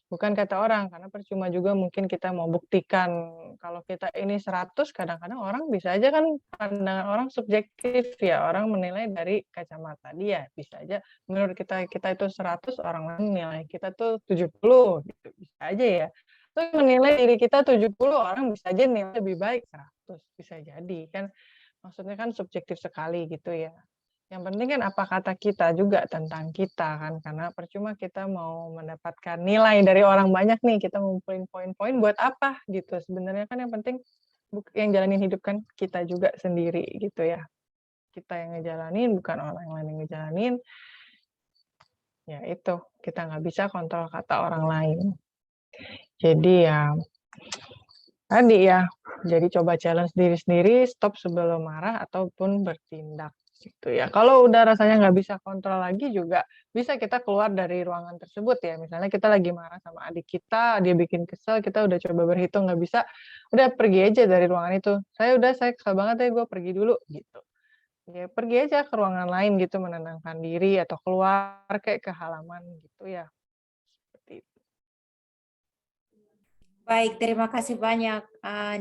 Bukan kata orang, karena percuma juga mungkin kita mau buktikan kalau kita ini 100, kadang-kadang orang bisa aja kan pandangan orang subjektif ya, orang menilai dari kacamata dia. Bisa aja menurut kita itu 100, orang lain nilai kita tuh 70 gitu. Bisa aja ya. Terus menilai diri kita 70, orang bisa aja nilai lebih baik 100. Bisa jadi kan. Maksudnya kan subjektif sekali gitu ya. Yang penting kan apa kata kita juga tentang kita kan, karena percuma kita mau mendapatkan nilai dari orang banyak nih, kita ngumpulin poin-poin buat apa gitu. Sebenarnya kan yang penting yang jalanin hidup kan kita juga sendiri gitu ya. Kita yang ngejalanin, bukan orang lain yang ngejalanin. Ya itu, kita nggak bisa kontrol kata orang lain. Jadi ya tadi ya, jadi coba challenge diri sendiri, stop sebelum marah ataupun bertindak gitu ya. Kalau udah rasanya nggak bisa kontrol lagi juga bisa kita keluar dari ruangan tersebut ya. Misalnya kita lagi marah sama adik kita, dia bikin kesel, kita udah coba berhitung nggak bisa, udah pergi aja dari ruangan itu. Saya kesel banget ya, gue pergi dulu gitu. Ya pergi aja ke ruangan lain gitu, menenangkan diri atau keluar kayak ke halaman gitu ya. Seperti itu. Baik, terima kasih banyak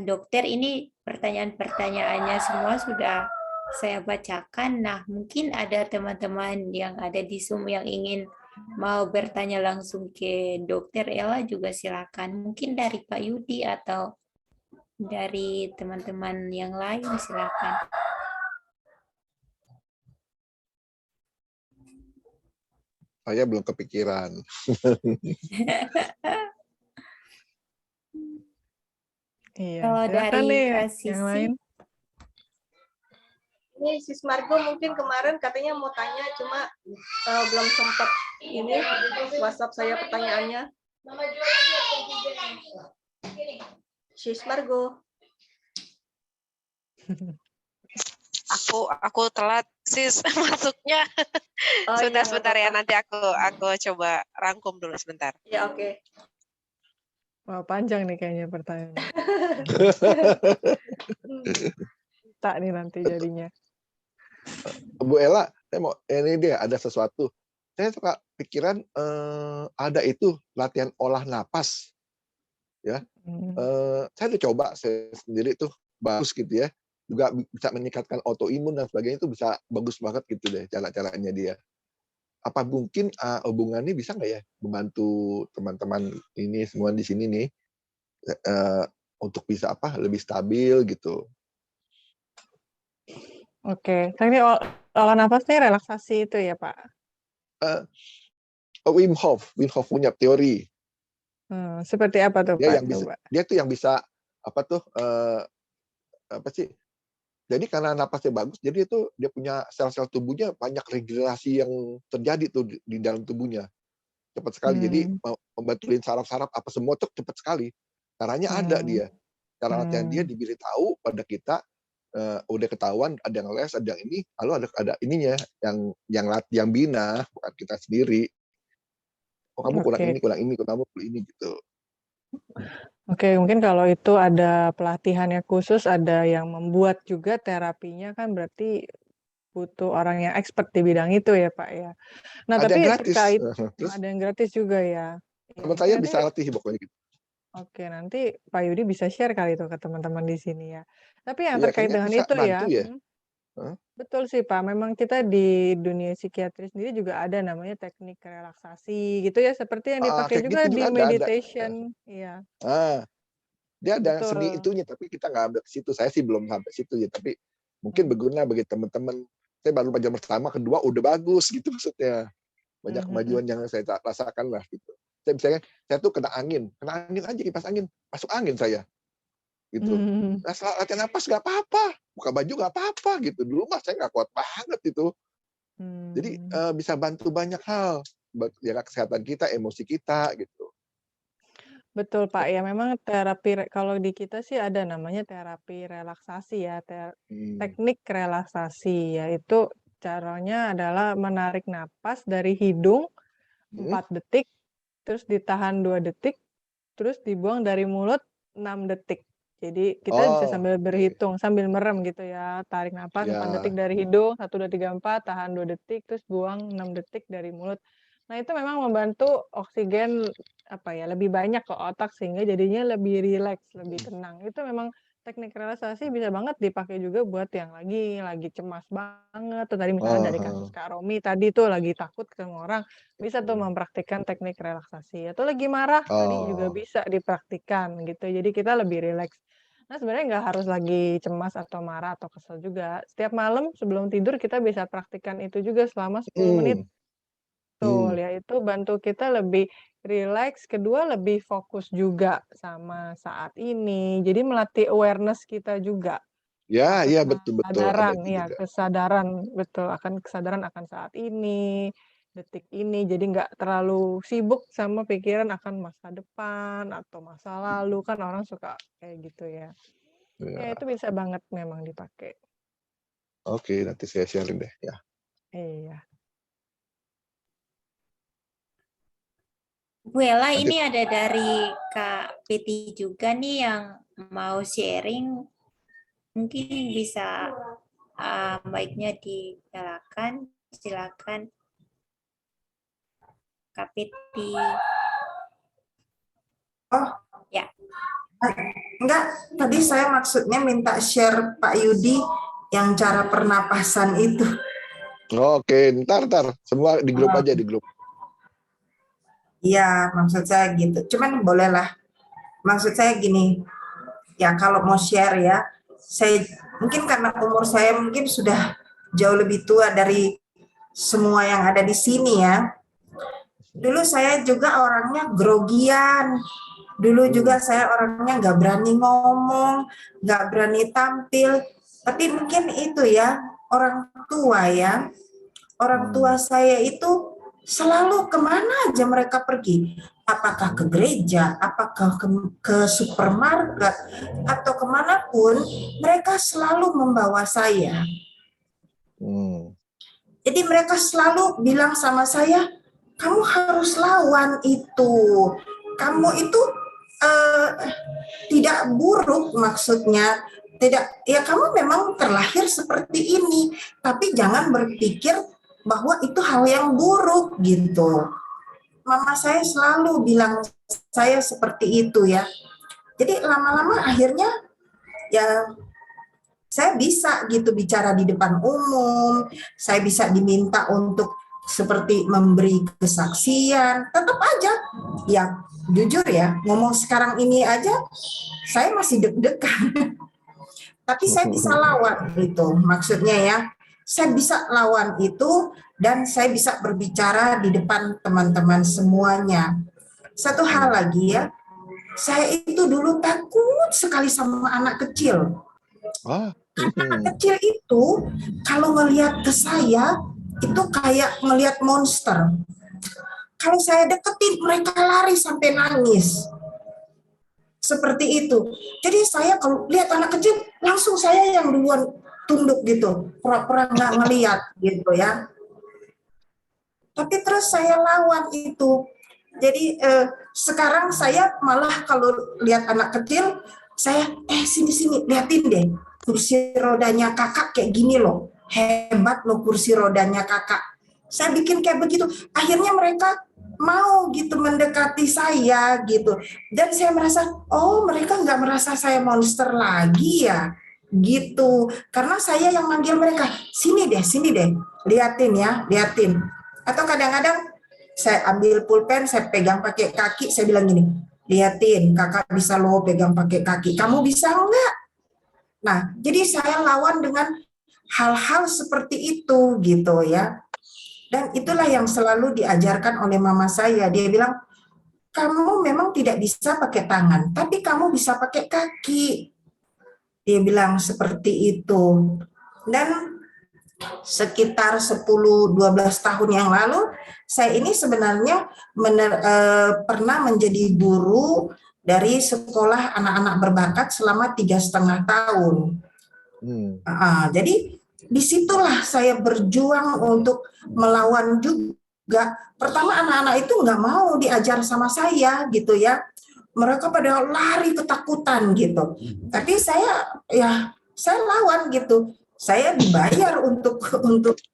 dokter. Ini pertanyaan-pertanyaannya semua sudah saya bacakan. Nah, mungkin ada teman-teman yang ada di Zoom yang ingin mau bertanya langsung ke dokter Ella juga silakan. Mungkin dari Pak Yudi atau dari teman-teman yang lain silakan. Saya belum kepikiran. Iya, Kalau silakan dari nih Kak yang Sisi, lain. Ini Sis Margo mungkin kemarin katanya mau tanya, cuma belum sempat ini WhatsApp saya pertanyaannya. Sis Margo. Aku telat sis masuknya. Oh, Sebentar iya, sebentar ya, apa-apa. nanti aku coba rangkum dulu sebentar. Ya oke. Wah, panjang nih kayaknya pertanyaannya. Tak nih nanti jadinya. Bu Ella, saya mau ini dia ada sesuatu. Saya suka pikiran ada itu latihan olah napas. ya. Hmm. Saya udah coba saya sendiri tuh bagus gitu ya. Juga bisa meningkatkan autoimun dan sebagainya, itu bisa bagus banget gitu deh cara-caranya dia. Apa mungkin hubungannya bisa nggak ya membantu teman-teman ini semua di sini nih untuk bisa lebih stabil gitu. Oke, teknik olah nafasnya relaksasi itu ya Pak? Wim Hof punya teori. Seperti apa tuh Pak? Coba. Dia tuh yang bisa apa sih? Jadi karena napasnya bagus, jadi itu dia punya sel-sel tubuhnya banyak regenerasi yang terjadi tuh di dalam tubuhnya. Cepat sekali. Jadi membetulin saraf-saraf apa semua tuh cepat sekali. Caranya ada dia. Cara latihan dia diberitahu pada kita, udah ketahuan ada yang les, ada yang ini, lalu ada ininya yang bina, bukan kita sendiri. Oh, kamu kurang ini, kamu kurang ini gitu. Oke, mungkin kalau itu ada pelatihannya khusus, ada yang membuat juga terapinya, kan berarti butuh orang yang expert di bidang itu ya Pak ya. Nah, Ada tapi yang gratis. terkait Terus ada yang gratis juga ya. teman saya bisa latih pokoknya gitu. Oke, nanti Pak Yudi bisa share kali itu ke teman-teman di sini ya. Tapi yang Iya, terkait kayaknya dengan bisa itu bantu ya. betul sih Pak, memang kita di dunia psikiatri sendiri juga ada namanya teknik relaksasi gitu ya, seperti yang dipakai Kayak juga gitu di juga ada. meditation. Iya, Dia ada betul. seni itunya, tapi kita nggak ambil ke situ. Saya sih belum sampai situ ya, tapi mungkin berguna bagi teman-teman. Saya baru belajar pertama, kedua udah bagus gitu maksudnya. Banyak kemajuan yang saya rasakan lah gitu. Saya misalnya, saya tuh kena angin aja, kipas angin, masuk angin saya. Gitu. Nah, setelah latihan napas nggak apa-apa, buka baju nggak apa-apa gitu. Dulu mah saya nggak kuat banget itu. Jadi bisa bantu banyak hal, jaga kesehatan kita, emosi kita gitu. Betul Pak, ya memang terapi kalau di kita sih ada namanya terapi relaksasi ya, teknik relaksasi, yaitu caranya adalah menarik napas dari hidung 4 detik, terus ditahan 2 detik, terus dibuang dari mulut 6 detik. Jadi kita bisa sambil berhitung, sambil merem gitu ya, tarik napas 4 detik dari hidung, 1, 2, 3, 4, tahan 2 detik, terus buang 6 detik dari mulut. Nah itu memang membantu oksigen lebih banyak ke otak sehingga jadinya lebih rileks, lebih tenang. Itu memang teknik relaksasi bisa banget dipakai juga buat yang lagi cemas banget. Tuh tadi misalnya dari kasus Kak Romi tadi tuh lagi takut ketemu orang, bisa tuh mempraktikkan teknik relaksasi. Atau lagi marah tadi juga bisa dipraktikkan gitu. Jadi kita lebih rileks. Nah sebenarnya nggak harus lagi cemas atau marah atau kesel juga. Setiap malam sebelum tidur kita bisa praktikkan itu juga selama 10 menit. Betul, ya itu bantu kita lebih rileks, kedua lebih fokus juga sama saat ini. Jadi melatih awareness kita juga. Ya, betul. Kesadaran, kesadaran, betul, kesadaran akan saat ini, detik ini. Jadi nggak terlalu sibuk sama pikiran akan masa depan atau masa lalu, kan orang suka kayak gitu ya. Ya itu bisa banget memang dipakai. Oke, nanti saya sharing deh ya. Iya. Bu Ella, ini ada dari Kak Peti juga nih yang mau sharing. Mungkin bisa baiknya dinyalakan. Silakan. Kak Peti. Oh, ya. Enggak, tadi saya maksudnya minta share Pak Yudi yang cara pernapasan itu. Oke, ntar. Semua di grup aja, di grup. Iya, maksud saya gitu. Cuman bolehlah. Maksud saya gini, ya kalau mau share ya, saya mungkin karena umur saya mungkin sudah jauh lebih tua dari semua yang ada di sini ya. Dulu saya juga orangnya grogian. Dulu juga saya orangnya nggak berani ngomong, nggak berani tampil. Tapi mungkin itu ya, orang tua ya. Orang tua saya itu selalu kemana aja mereka pergi. Apakah ke gereja, apakah ke supermarket, atau kemanapun, mereka selalu membawa saya. Jadi mereka selalu bilang sama saya, kamu harus lawan itu. Kamu itu tidak buruk maksudnya. Tidak, ya kamu memang terlahir seperti ini, tapi jangan berpikir bahwa itu hal yang buruk gitu. Mama saya selalu bilang saya seperti itu ya. Jadi lama-lama akhirnya ya saya bisa gitu bicara di depan umum, saya bisa diminta untuk seperti memberi kesaksian, tetap aja ya jujur ya ngomong sekarang ini aja saya masih deg-degan. Tapi saya bisa lawan itu, maksudnya ya, saya bisa lawan itu dan saya bisa berbicara di depan teman-teman semuanya. Satu hal lagi ya, saya itu dulu takut sekali sama anak kecil. Anak kecil itu kalau ngelihat ke saya itu kayak ngelihat monster. Kalau saya deketin mereka lari sampai nangis. Seperti itu. Jadi saya kalau lihat anak kecil langsung saya yang duluan tunduk gitu, pura-pura nggak ngelihat gitu ya. Tapi terus saya lawan itu. Jadi sekarang saya malah kalau lihat anak kecil, saya sini liatin deh kursi rodanya kakak kayak gini loh, hebat loh kursi rodanya kakak. Saya bikin kayak begitu. Akhirnya mereka mau gitu mendekati saya gitu, dan saya merasa oh mereka nggak merasa saya monster lagi ya gitu, karena saya yang manggil mereka sini deh liatin ya liatin. Atau kadang-kadang saya ambil pulpen, saya pegang pakai kaki, saya bilang gini, liatin kakak bisa lo pegang pakai kaki, kamu bisa enggak? Nah jadi saya lawan dengan hal-hal seperti itu gitu ya. Dan itulah yang selalu diajarkan oleh mama saya. Dia bilang, kamu memang tidak bisa pakai tangan, tapi kamu bisa pakai kaki. Dia bilang seperti itu. Dan sekitar 10-12 tahun yang lalu, saya ini sebenarnya pernah menjadi guru dari sekolah anak-anak berbakat selama 3,5 tahun. Jadi disitulah saya berjuang untuk melawan juga. Pertama anak-anak itu nggak mau diajar sama saya gitu ya. Mereka pada lari ketakutan gitu. Tapi saya lawan gitu. Saya dibayar untuk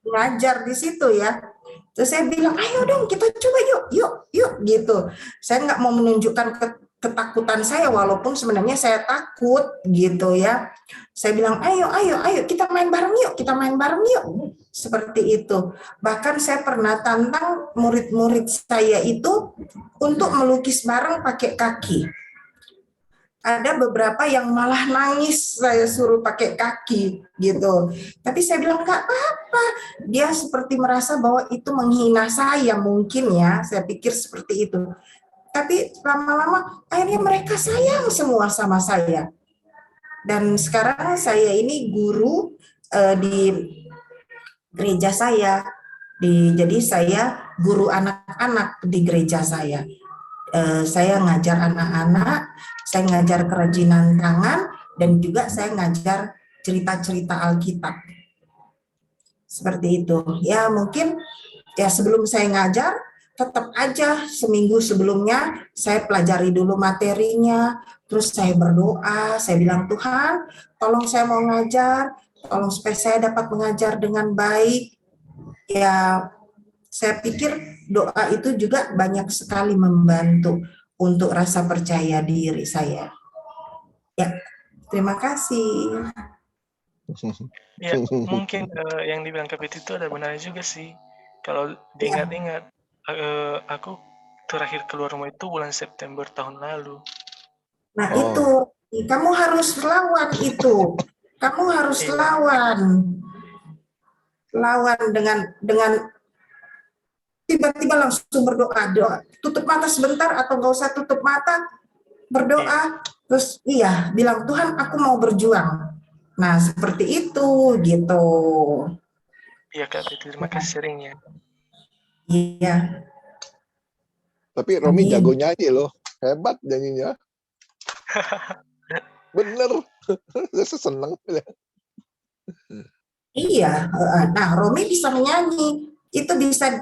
ngajar di situ ya. Terus saya bilang, ayo dong kita coba yuk gitu. Saya nggak mau menunjukkan ketakutan saya walaupun sebenarnya saya takut gitu ya. Saya bilang ayo kita main bareng yuk. Seperti itu. Bahkan saya pernah tantang murid-murid saya itu untuk melukis bareng pakai kaki. Ada beberapa yang malah nangis saya suruh pakai kaki gitu. Tapi saya bilang nggak apa-apa. Dia seperti merasa bahwa itu menghina saya mungkin ya. Saya pikir seperti itu. Tapi lama-lama akhirnya mereka sayang semua sama saya. Dan sekarang saya ini guru di gereja saya. Jadi saya guru anak-anak di gereja saya. Saya ngajar anak-anak, saya ngajar kerajinan tangan, dan juga saya ngajar cerita-cerita Alkitab. Seperti itu. Ya mungkin ya sebelum saya ngajar, tetap aja seminggu sebelumnya saya pelajari dulu materinya, terus saya berdoa, saya bilang Tuhan, tolong saya mau ngajar, tolong supaya saya dapat mengajar dengan baik. Ya, saya pikir doa itu juga banyak sekali membantu untuk rasa percaya diri saya. Ya, terima kasih. Ya, mungkin yang dibilang Kapit itu ada benarnya juga sih. Kalau diingat-ingat, aku terakhir keluar rumah itu bulan September tahun lalu. Nah itu, kamu harus lawan itu. Kamu harus lawan dengan tiba-tiba langsung berdoa. Tutup mata sebentar atau nggak usah tutup mata, berdoa. Terus bilang Tuhan aku mau berjuang. Nah seperti itu gitu. Iya Kak, terima kasih sharingnya. Iya. Tapi Romi jago nyanyi loh, hebat nyanyinya. Bener, saya seneng. Iya, nah Romi bisa menyanyi, itu bisa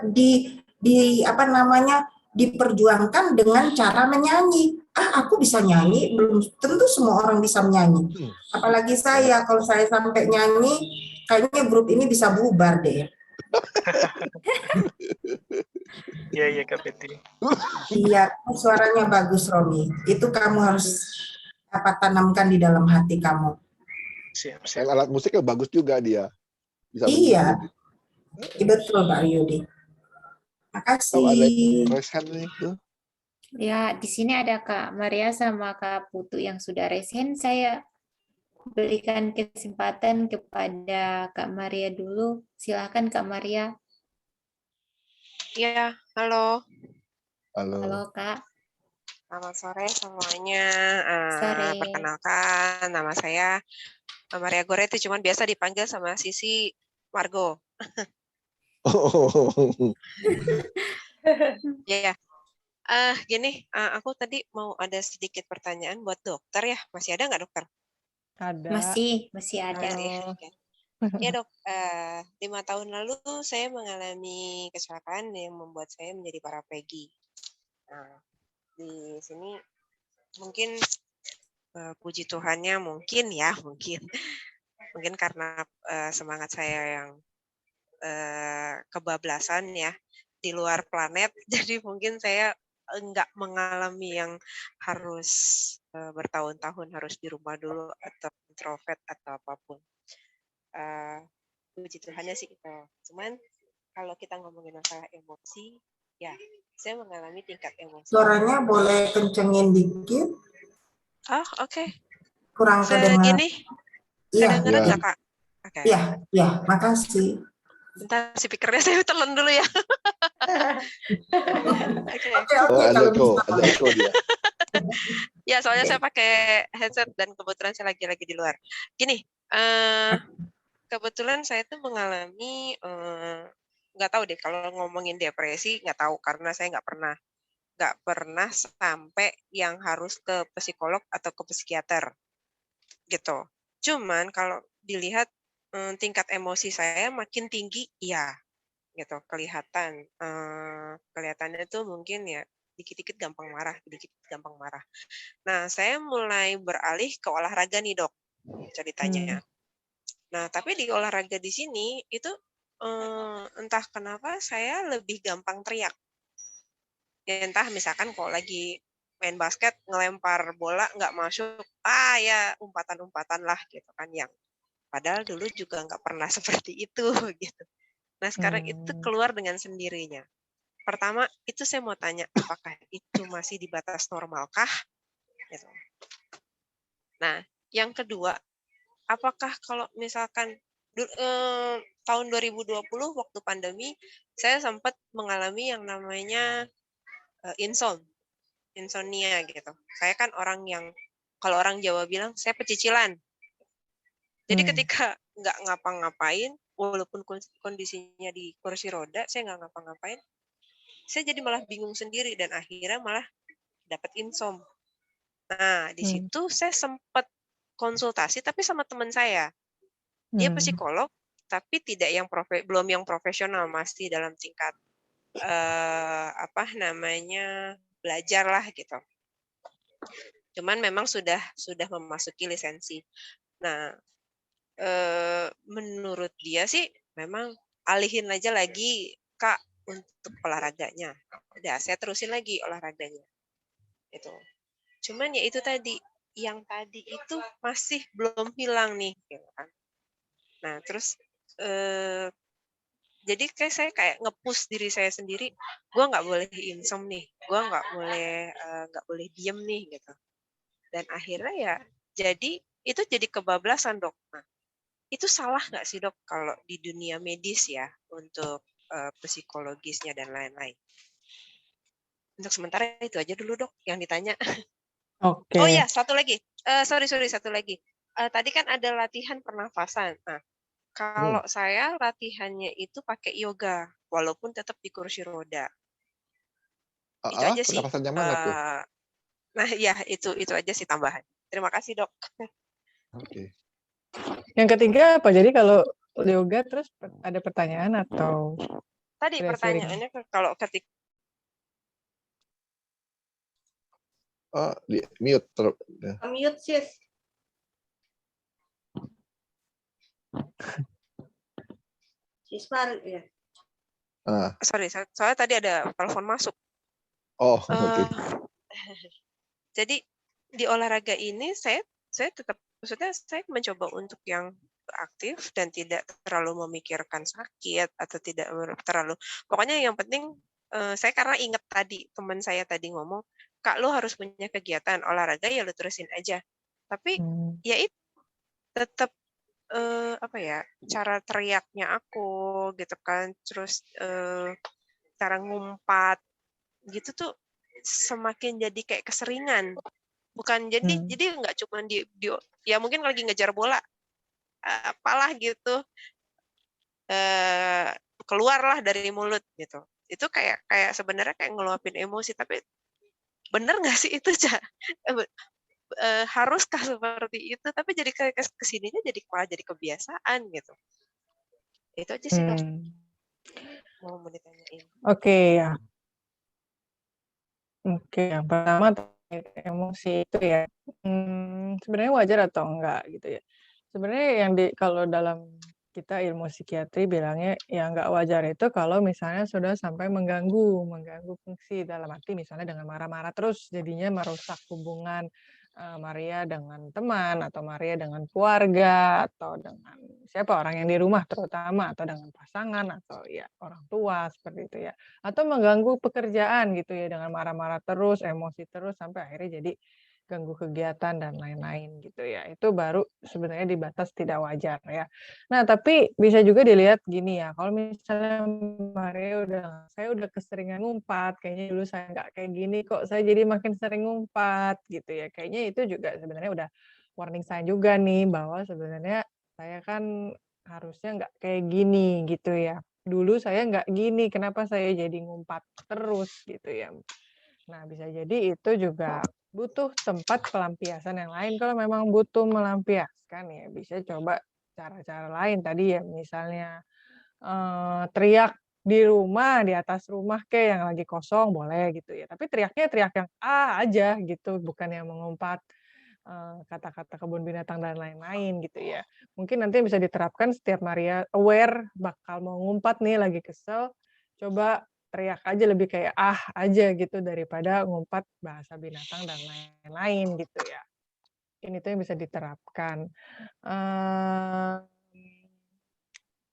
diperjuangkan dengan cara menyanyi. Aku bisa nyanyi, belum tentu semua orang bisa menyanyi. Apalagi saya, kalau saya sampai nyanyi, kayaknya grup ini bisa bubar deh. Iya Kak Peti. Iya, suaranya bagus Romi. Itu kamu harus dapat tanamkan di dalam hati kamu. Siap, Dan siap. alat musiknya bagus juga dia. Bisa Iya, menghibur. betul Pak Yudi. Oh, ada Makasih. raise hand nih tuh. Ya, di sini ada Kak Maria sama Kak Putu yang sudah resen. Saya berikan kesempatan kepada Kak Maria dulu. Silakan Kak Maria. Ya, halo. Halo. Halo Kak. Selamat sore semuanya. Sore. Perkenalkan, nama saya Maria Goretti, cuman biasa dipanggil sama Sisi Margo. Ya, gini, aku tadi mau ada sedikit pertanyaan buat dokter ya. Masih ada nggak dokter? Ada. Masih ada. Ada ya. Halo. Oke. Ya dok, 5 tahun lalu saya mengalami kecelakaan yang membuat saya menjadi paraplegia. Nah, di sini mungkin puji Tuhannya mungkin karena semangat saya yang kebablasan ya di luar planet, jadi mungkin saya enggak mengalami yang harus bertahun-tahun harus di rumah dulu atau introvert atau apapun. Puji Tuhannya sih itu. Cuman kalau kita ngomongin masalah emosi, ya saya mengalami tingkat emosi. Suaranya boleh kencengin dikit, Oh, oke. kurang kedengar. Segini Iya, kedengeran Iya. nggak Kak? Oke. iya, makasih. Bentar, speakernya saya telan dulu ya. Oke. Oke, Oh, ada kalau echo, bisa. ada echo dia. Ya, soalnya saya pakai headset dan kebetulan saya lagi di luar. Gini, kebetulan saya tuh mengalami nggak tahu deh kalau ngomongin depresi, nggak tahu karena saya nggak pernah sampai yang harus ke psikolog atau ke psikiater gitu. Cuman kalau dilihat tingkat emosi saya makin tinggi, iya gitu kelihatan. Kelihatannya tuh mungkin ya dikit-dikit gampang marah, dikit-dikit gampang marah. Nah, saya mulai beralih ke olahraga nih dok, ceritanya. Nah, tapi di olahraga di sini itu entah kenapa saya lebih gampang teriak. Ya, entah misalkan kalau lagi main basket ngelempar bola nggak masuk, ya umpatan-umpatan lah gitu kan yang padahal dulu juga nggak pernah seperti itu gitu. Nah sekarang itu keluar dengan sendirinya. Pertama itu saya mau tanya apakah itu masih di batas normalkah? Gitu. Nah yang kedua, apakah kalau misalkan tahun 2020 waktu pandemi saya sempat mengalami yang namanya insomnia gitu. Saya kan orang yang kalau orang Jawa bilang saya pecicilan. Jadi ketika nggak ngapa-ngapain, walaupun kondisinya di kursi roda, saya nggak ngapa-ngapain, saya jadi malah bingung sendiri dan akhirnya malah dapat insom. Nah di situ saya sempat konsultasi tapi sama teman saya. Dia psikolog tapi tidak yang belum yang profesional, masih dalam tingkat belajar lah gitu. Cuman memang sudah memasuki lisensi. Nah, menurut dia sih memang alihin aja lagi Kak untuk olahraganya. Udah saya terusin lagi olahraganya. Itu. Cuman ya itu tadi, yang tadi itu masih belum hilang nih gitu kan. Nah, terus jadi saya kayak nge-push diri saya sendiri, gue nggak boleh insom nih, gue nggak boleh diem nih gitu. Dan akhirnya ya itu jadi kebablasan dok. Nah, itu salah nggak sih dok kalau di dunia medis ya untuk psikologisnya dan lain-lain? Untuk sementara itu aja dulu dok yang ditanya. Oke. Oh ya satu lagi, satu lagi. Tadi kan ada latihan pernafasan. Nah kalau saya latihannya itu pakai yoga, walaupun tetap di kursi roda. Itu aja sih. Pernapasan yang mana tuh? Nah ya itu aja sih tambahan. Terima kasih dok. Oke. Yang ketiga apa? Jadi kalau yoga terus ada pertanyaan atau? Tadi pertanyaannya kalau ketika di mute. Mute sis. Cismar ya. Sorry, soalnya tadi ada telepon masuk. Oh, oke. Jadi di olahraga ini saya tetap, maksudnya saya mencoba untuk yang aktif dan tidak terlalu memikirkan sakit atau tidak terlalu, pokoknya yang penting saya karena ingat tadi teman saya tadi ngomong, Kak lu harus punya kegiatan olahraga ya lu terusin aja. Tapi ya itu tetap apa ya, cara teriaknya aku gitu kan, terus cara ngumpat gitu tuh semakin jadi kayak keseringan. Bukan jadi nggak cuma di ya mungkin lagi ngejar bola apalah gitu keluarlah dari mulut gitu. Itu kayak sebenarnya kayak ngeluapin emosi, tapi bener nggak sih itu haruskah seperti itu? Tapi jadi kesininya jadi malah jadi kebiasaan gitu. Itu aja sih Dok. Mau ditanyain. Oke ya. Oke, yang pertama terkait emosi itu ya, sebenarnya wajar atau enggak gitu ya. Sebenarnya yang kalau dalam kita ilmu psikiatri bilangnya yang enggak wajar itu kalau misalnya sudah sampai mengganggu fungsi, dalam arti misalnya dengan marah-marah terus jadinya merusak hubungan Maria dengan teman atau Maria dengan keluarga atau dengan siapa orang yang di rumah terutama atau dengan pasangan atau ya orang tua seperti itu ya. Atau mengganggu pekerjaan gitu ya dengan marah-marah terus, emosi terus sampai akhirnya jadi ganggu kegiatan dan lain-lain gitu ya. Itu baru sebenarnya di batas tidak wajar ya. Nah, tapi bisa juga dilihat gini ya, kalau misalnya Maria saya udah keseringan ngumpat, kayaknya dulu saya nggak kayak gini kok saya jadi makin sering ngumpat gitu ya. Kayaknya itu juga sebenarnya udah warning sign juga nih bahwa sebenarnya saya kan harusnya nggak kayak gini gitu ya. Dulu saya nggak gini, kenapa saya jadi ngumpat terus gitu ya. Nah, bisa jadi itu juga butuh tempat pelampiasan yang lain. Kalau memang butuh melampiaskan ya bisa coba cara-cara lain tadi ya, misalnya teriak di rumah, di atas rumah yang lagi kosong boleh gitu ya. Tapi teriaknya teriak yang aja gitu, bukan yang mengumpat kata-kata kebun binatang dan lain-lain gitu ya. Mungkin nanti bisa diterapkan setiap Maria aware bakal mau ngumpat nih lagi kesel, coba teriak aja lebih kayak aja gitu daripada ngumpat bahasa binatang dan lain-lain gitu ya. Ini tuh yang bisa diterapkan.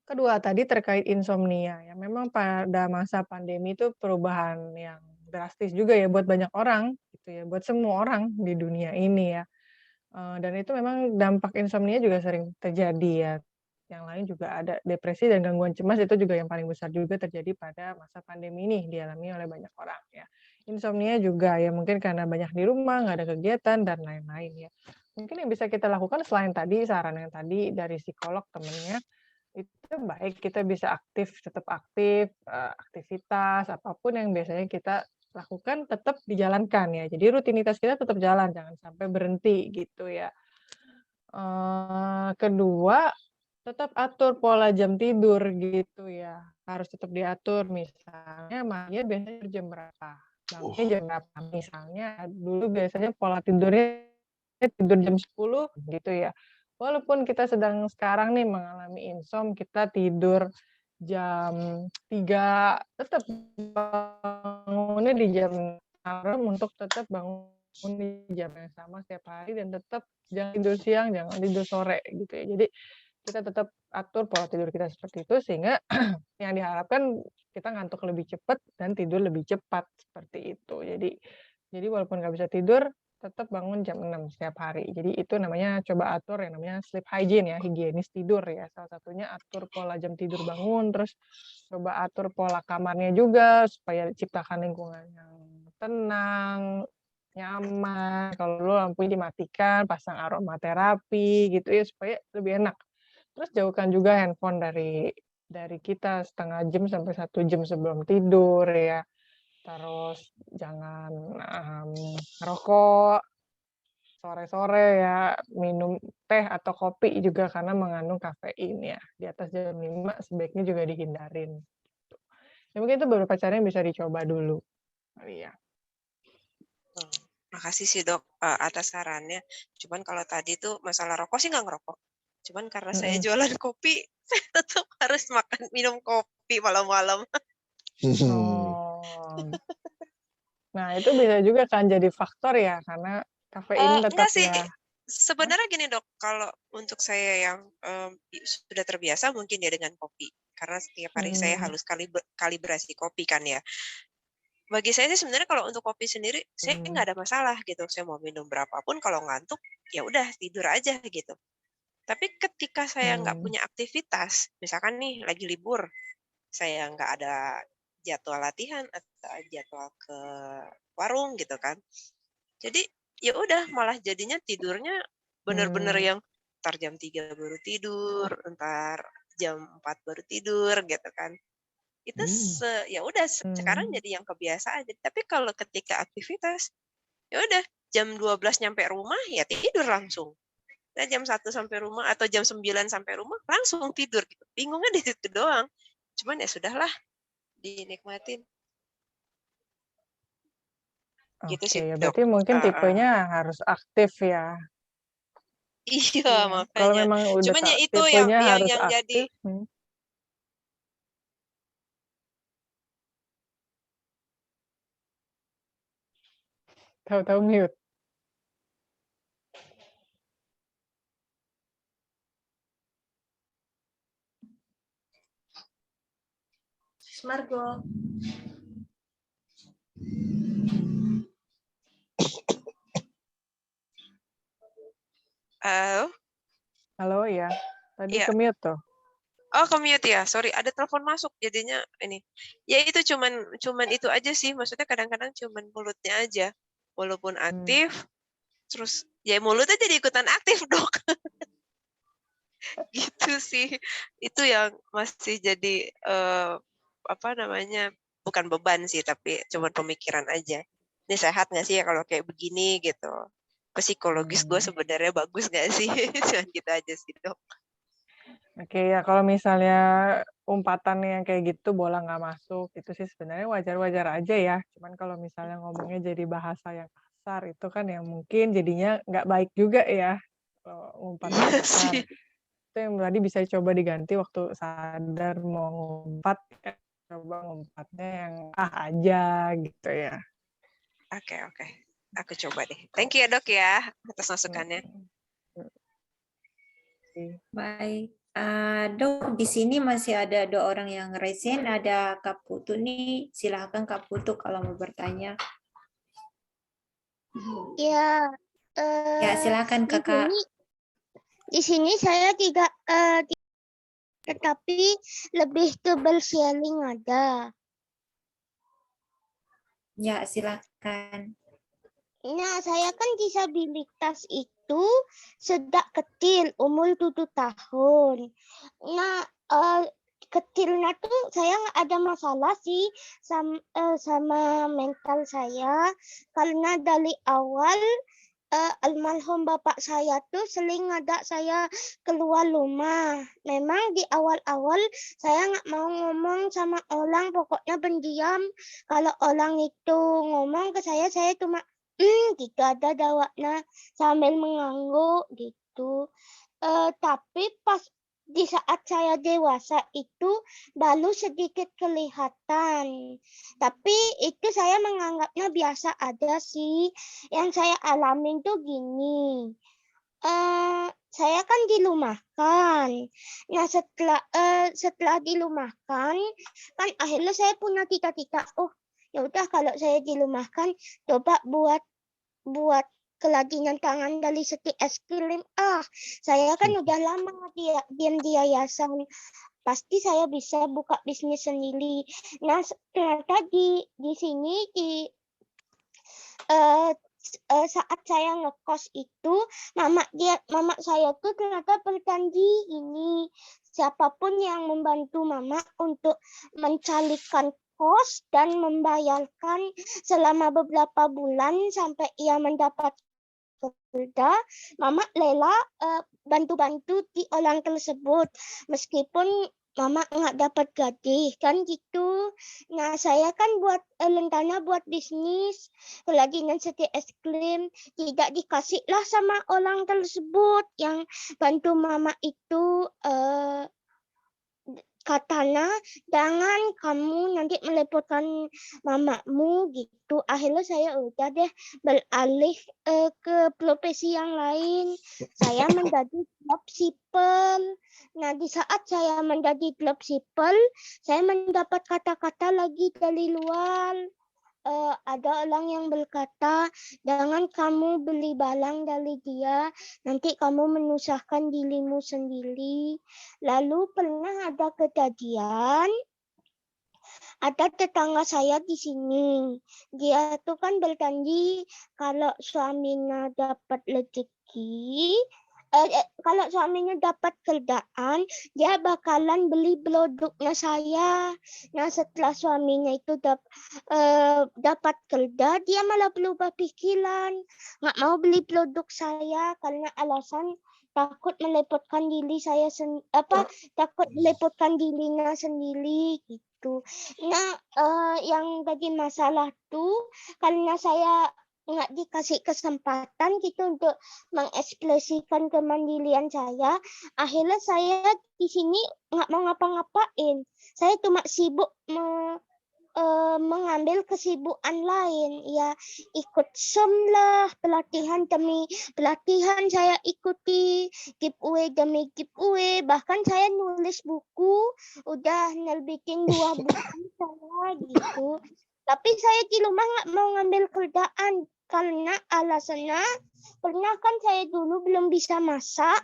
Kedua tadi terkait insomnia ya, memang pada masa pandemi itu perubahan yang drastis juga ya buat banyak orang gitu ya, buat semua orang di dunia ini ya. Dan itu memang dampak insomnia juga sering terjadi ya. Yang lain juga ada depresi dan gangguan cemas itu juga yang paling besar juga terjadi pada masa pandemi ini dialami oleh banyak orang ya. Insomnia juga ya mungkin karena banyak di rumah, nggak ada kegiatan dan lain-lain ya. Mungkin yang bisa kita lakukan selain tadi saran yang tadi dari psikolog temennya, itu baik kita bisa tetap aktif, aktivitas apapun yang biasanya kita lakukan tetap dijalankan ya. Jadi rutinitas kita tetap jalan, jangan sampai berhenti gitu ya. Kedua, tetap atur pola jam tidur gitu ya. Harus tetap diatur misalnya Maria biasanya jam berapa, bangunnya jam berapa. Misalnya dulu biasanya pola tidurnya tidur jam 10 gitu ya. Walaupun kita sekarang nih mengalami insom, kita tidur jam 3, tetap bangunnya di jam malam untuk tetap bangun di jam yang sama setiap hari dan tetap jangan tidur siang, jangan tidur sore gitu ya. Jadi kita tetap atur pola tidur kita seperti itu sehingga yang diharapkan kita ngantuk lebih cepat dan tidur lebih cepat seperti itu. Jadi walaupun nggak bisa tidur, tetap bangun jam 6 setiap hari. Jadi itu namanya coba atur yang namanya sleep hygiene ya, higienis tidur ya. Salah satunya atur pola jam tidur bangun, terus coba atur pola kamarnya juga supaya ciptakan lingkungan yang tenang, nyaman. Kalau dulu lampunya dimatikan, pasang aromaterapi gitu ya supaya lebih enak. Terus jauhkan juga handphone dari kita setengah jam sampai 1 jam sebelum tidur ya. Terus jangan rokok sore-sore ya, minum teh atau kopi juga karena mengandung kafein ya. Di atas jam 5 sebaiknya juga dihindarin. Gitu. Ya mungkin itu beberapa cara yang bisa dicoba dulu. Iya. Makasih sih Dok atas sarannya. Cuman kalau tadi tuh masalah rokok sih nggak ngerokok. Cuman karena saya jualan kopi, saya tetap harus minum kopi malam-malam. Nah, itu bisa juga kan jadi faktor ya, karena Kafein tetap Enggak sih, ya. sebenarnya gini dok, kalau untuk saya yang sudah terbiasa mungkin ya dengan kopi, karena setiap hari saya harus kalibrasi kopi kan ya. Bagi saya sih sebenarnya kalau untuk kopi sendiri, saya nggak ada masalah gitu. Saya mau minum berapapun, kalau ngantuk ya udah tidur aja gitu. Tapi ketika saya nggak punya aktivitas, misalkan nih lagi libur, saya nggak ada jadwal latihan atau jadwal ke warung gitu kan. Jadi ya udah malah jadinya tidurnya bener-bener yang ntar jam 3 baru tidur, ntar jam 4 baru tidur gitu kan. Itu ya udah sekarang jadi yang kebiasaan. Tapi kalau ketika aktivitas, ya udah jam 12 nyampe rumah ya tidur langsung. Nah, jam 1 sampai rumah atau jam 9 sampai rumah langsung tidur gitu. Bingungnya di situ doang. Cuman ya sudahlah, dinikmatin. Gitu sih, Oke, ya Dok. berarti mungkin tipenya harus aktif ya. Iya, Kalau makanya. memang udah Cuman ya itu tipenya harus yang jadi aktif. Tahu-tahu mute. Margo. Halo? Halo ya. Tadi Iya. ke-mute tuh. Oh, ke-mute ya. Sorry, ada telepon masuk jadinya ini. Ya itu cuman itu aja sih. Maksudnya kadang-kadang cuman mulutnya aja. Walaupun aktif, terus ya mulutnya jadi ikutan aktif, Dok. Gitu sih. Itu yang masih jadi apa namanya? Bukan beban sih, tapi cuma pemikiran aja. Ini sehat nggak sih ya kalau kayak begini gitu. Psikologis gue sebenarnya bagus nggak sih? Cuman gitu aja sih, Dok. Oke ya, kalau misalnya umpatan yang kayak gitu bola nggak masuk, itu sih sebenarnya wajar-wajar aja ya. Cuman kalau misalnya ngomongnya jadi bahasa yang kasar, itu kan yang mungkin jadinya nggak baik juga ya. Kalau umpatan kasar. Itu yang tadi bisa coba diganti waktu sadar mau ngumpat, coba ngumpatnya yang aja gitu ya. Oke. Aku coba deh. Thank you ya, Dok ya, atas masukannya. Baik. Dok, di sini masih ada 2 orang yang resen. Ada Kak Putu nih. Silakan Kak Putu kalau mau bertanya. Ya, Ya, silakan Kakak. Di sini saya tidak, tetapi lebih ke bersharing ada. Ya, silakan. Nah, saya kan disabilitas itu sejak kecil, umur 7 tahun. Nah, kecilnya tuh saya nggak ada masalah sih sama mental saya, karena dari awal almarhum bapak saya tuh sering ngajak saya keluar rumah. Memang di awal-awal saya nggak mau ngomong sama orang, pokoknya pendiam. Kalau orang itu ngomong ke saya cuma gitu ada jawabnya sambil mengangguk gitu. Tapi pas di saat saya dewasa itu baru sedikit kelihatan. Tapi itu saya menganggapnya biasa aja sih. Yang saya alamin tuh gini. Saya kan dirumahkan. Nah, setelah dirumahkan, kan akhirnya saya punya cita-cita. Oh, ya udah kalau saya dirumahkan, coba buat kerajinan tangan dari seti es krim. Saya kan udah lama diam di yayasan. Pasti saya bisa buka bisnis sendiri. Nah, ternyata di sini saat saya ngekos itu mama saya tuh ternyata berjanji ini siapapun yang membantu mama untuk mencarikan kos dan membayarkan selama beberapa bulan sampai ia mendapat kerja, mama rela bantu-bantu di orang tersebut meskipun mama nggak dapat gaji kan gitu. Nah, saya kan rencana buat bisnis kerajinan seti es krim, tidak dikasih lah sama orang tersebut yang bantu mama itu katanya jangan kamu nanti merepotkan mamamu gitu. Akhirnya saya udah deh beralih ke profesi yang lain. Saya menjadi dropshipper. Nah, di saat saya menjadi dropshipper, saya mendapat kata-kata lagi dari luar. Ada orang yang berkata, jangan kamu beli barang dari dia, nanti kamu menyusahkan dirimu sendiri. Lalu pernah ada kejadian, ada tetangga saya di sini. Dia tuh kan berjanji kalau suaminya dapat rezeki, kalau suaminya dapat kerjaan, dia bakalan beli produknya saya. Nah, setelah suaminya itu dapat kerja, dia malah berubah pikiran, nggak mau beli produk saya karena alasan takut merepotkan diri saya takut merepotkan dirinya sendiri gitu. Nah, yang jadi masalah tuh karena saya nggak dikasih kesempatan gitu untuk mengekspresikan kemandirian saya, akhirnya saya di sini nggak mau ngapa-ngapain. Saya cuma sibuk mengambil kesibukan lain, ya ikut SEM lah, pelatihan demi pelatihan saya ikuti, giveaway demi giveaway, bahkan saya nulis buku, udah nerbitin 2 buku saya gitu. Tapi saya di rumah nggak mau ngambil kerjaan karena alasannya pernah kan saya dulu belum bisa masak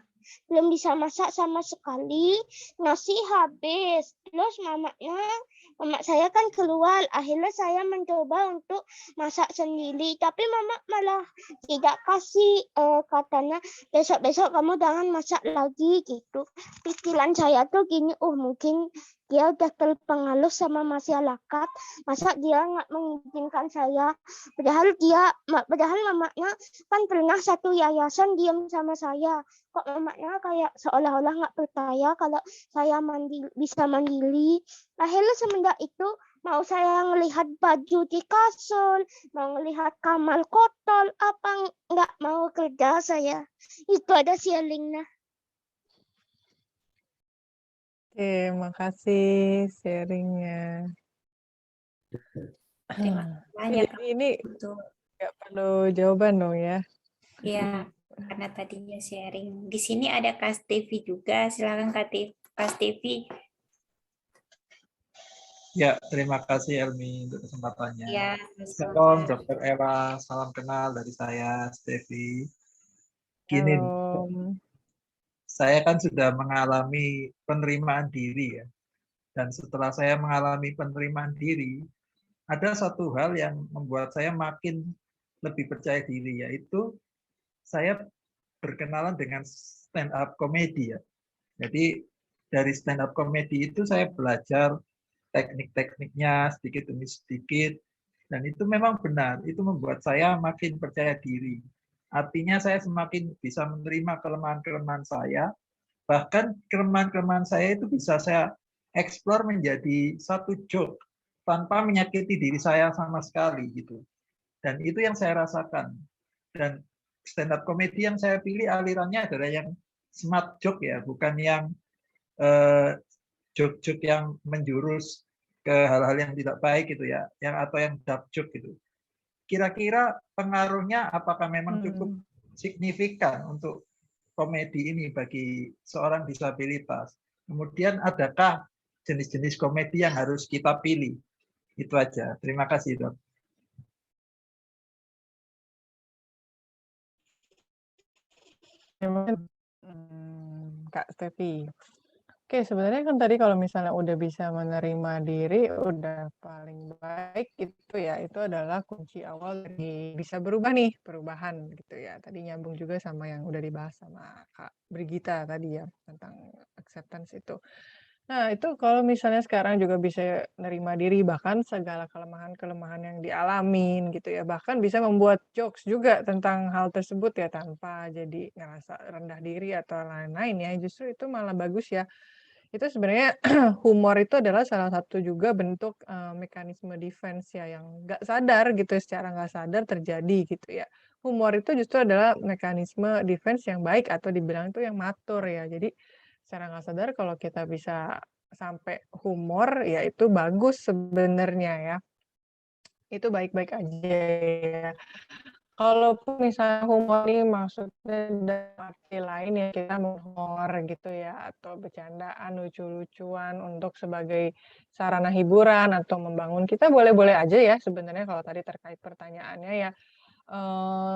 sama sekali, nasi habis, terus mama saya kan keluar, akhirnya saya mencoba untuk masak sendiri, tapi mama malah tidak kasih, katanya besok-besok kamu jangan masak lagi gitu. Pikiran saya tuh gini, mungkin dia udah terpengaruh sama masyarakat, masa dia nggak mengizinkan saya, padahal mamanya kan pernah satu yayasan diam sama saya, kok mamanya kayak seolah-olah nggak percaya kalau saya bisa mandiri. Akhirnya semenjak itu mau saya ngelihat baju di kasur, mau ngelihat kamar kotor, apa nggak mau kerja saya. Itu ada sharingnya. Oke, makasih sharingnya. Terima kasih banyak. Jadi ini Untuk nggak perlu jawaban dong ya. ya, karena tadinya sharing. Di sini ada Kak Stevi juga. Silakan Kak Stevi. Ya, terima kasih Elmi untuk kesempatannya. Ya, Shalom Dr. Eva, salam kenal dari saya, Stevi. Gini, saya kan sudah mengalami penerimaan diri ya. Dan setelah saya mengalami penerimaan diri, ada satu hal yang membuat saya makin lebih percaya diri, yaitu saya berkenalan dengan stand up comedy ya. Jadi dari stand up comedy itu saya belajar teknik-tekniknya sedikit demi sedikit, dan itu memang benar, itu membuat saya makin percaya diri. Artinya saya semakin bisa menerima kelemahan-kelemahan saya, bahkan kelemahan-kelemahan saya itu bisa saya eksplor menjadi satu joke tanpa menyakiti diri saya sama sekali gitu. Dan itu yang saya rasakan. Dan stand up comedy yang saya pilih alirannya adalah yang smart joke ya, bukan yang joke-joke yang menjurus ke hal-hal yang tidak baik gitu ya, atau yang dark joke gitu. Kira-kira pengaruhnya apakah memang cukup signifikan untuk komedi ini bagi seorang disabilitas? Kemudian adakah jenis-jenis komedi yang harus kita pilih? Itu aja. Terima kasih, Dok. Kak Stevi. Oke, sebenarnya kan tadi kalau misalnya udah bisa menerima diri, udah paling baik gitu ya, itu adalah kunci awal dari bisa berubah nih, perubahan gitu ya. Tadi nyambung juga sama yang udah dibahas sama Kak Brigita tadi ya, tentang acceptance itu. Nah, itu kalau misalnya sekarang juga bisa nerima diri, bahkan segala kelemahan-kelemahan yang dialamin gitu ya, bahkan bisa membuat jokes juga tentang hal tersebut ya, tanpa jadi ngerasa rendah diri atau lain-lain ya, justru itu malah bagus ya. Itu sebenarnya humor itu adalah salah satu juga bentuk mekanisme defense ya, yang nggak sadar gitu, secara nggak sadar terjadi gitu ya. Humor itu justru adalah mekanisme defense yang baik atau dibilang itu yang matur ya. Jadi secara nggak sadar kalau kita bisa sampai humor, ya itu bagus sebenarnya ya. Itu baik-baik aja ya. Kalaupun misalnya humor ini maksudnya dalam arti lain ya kita humor gitu ya atau bercandaan lucu-lucuan untuk sebagai sarana hiburan atau membangun kita boleh-boleh aja ya sebenarnya kalau tadi terkait pertanyaannya ya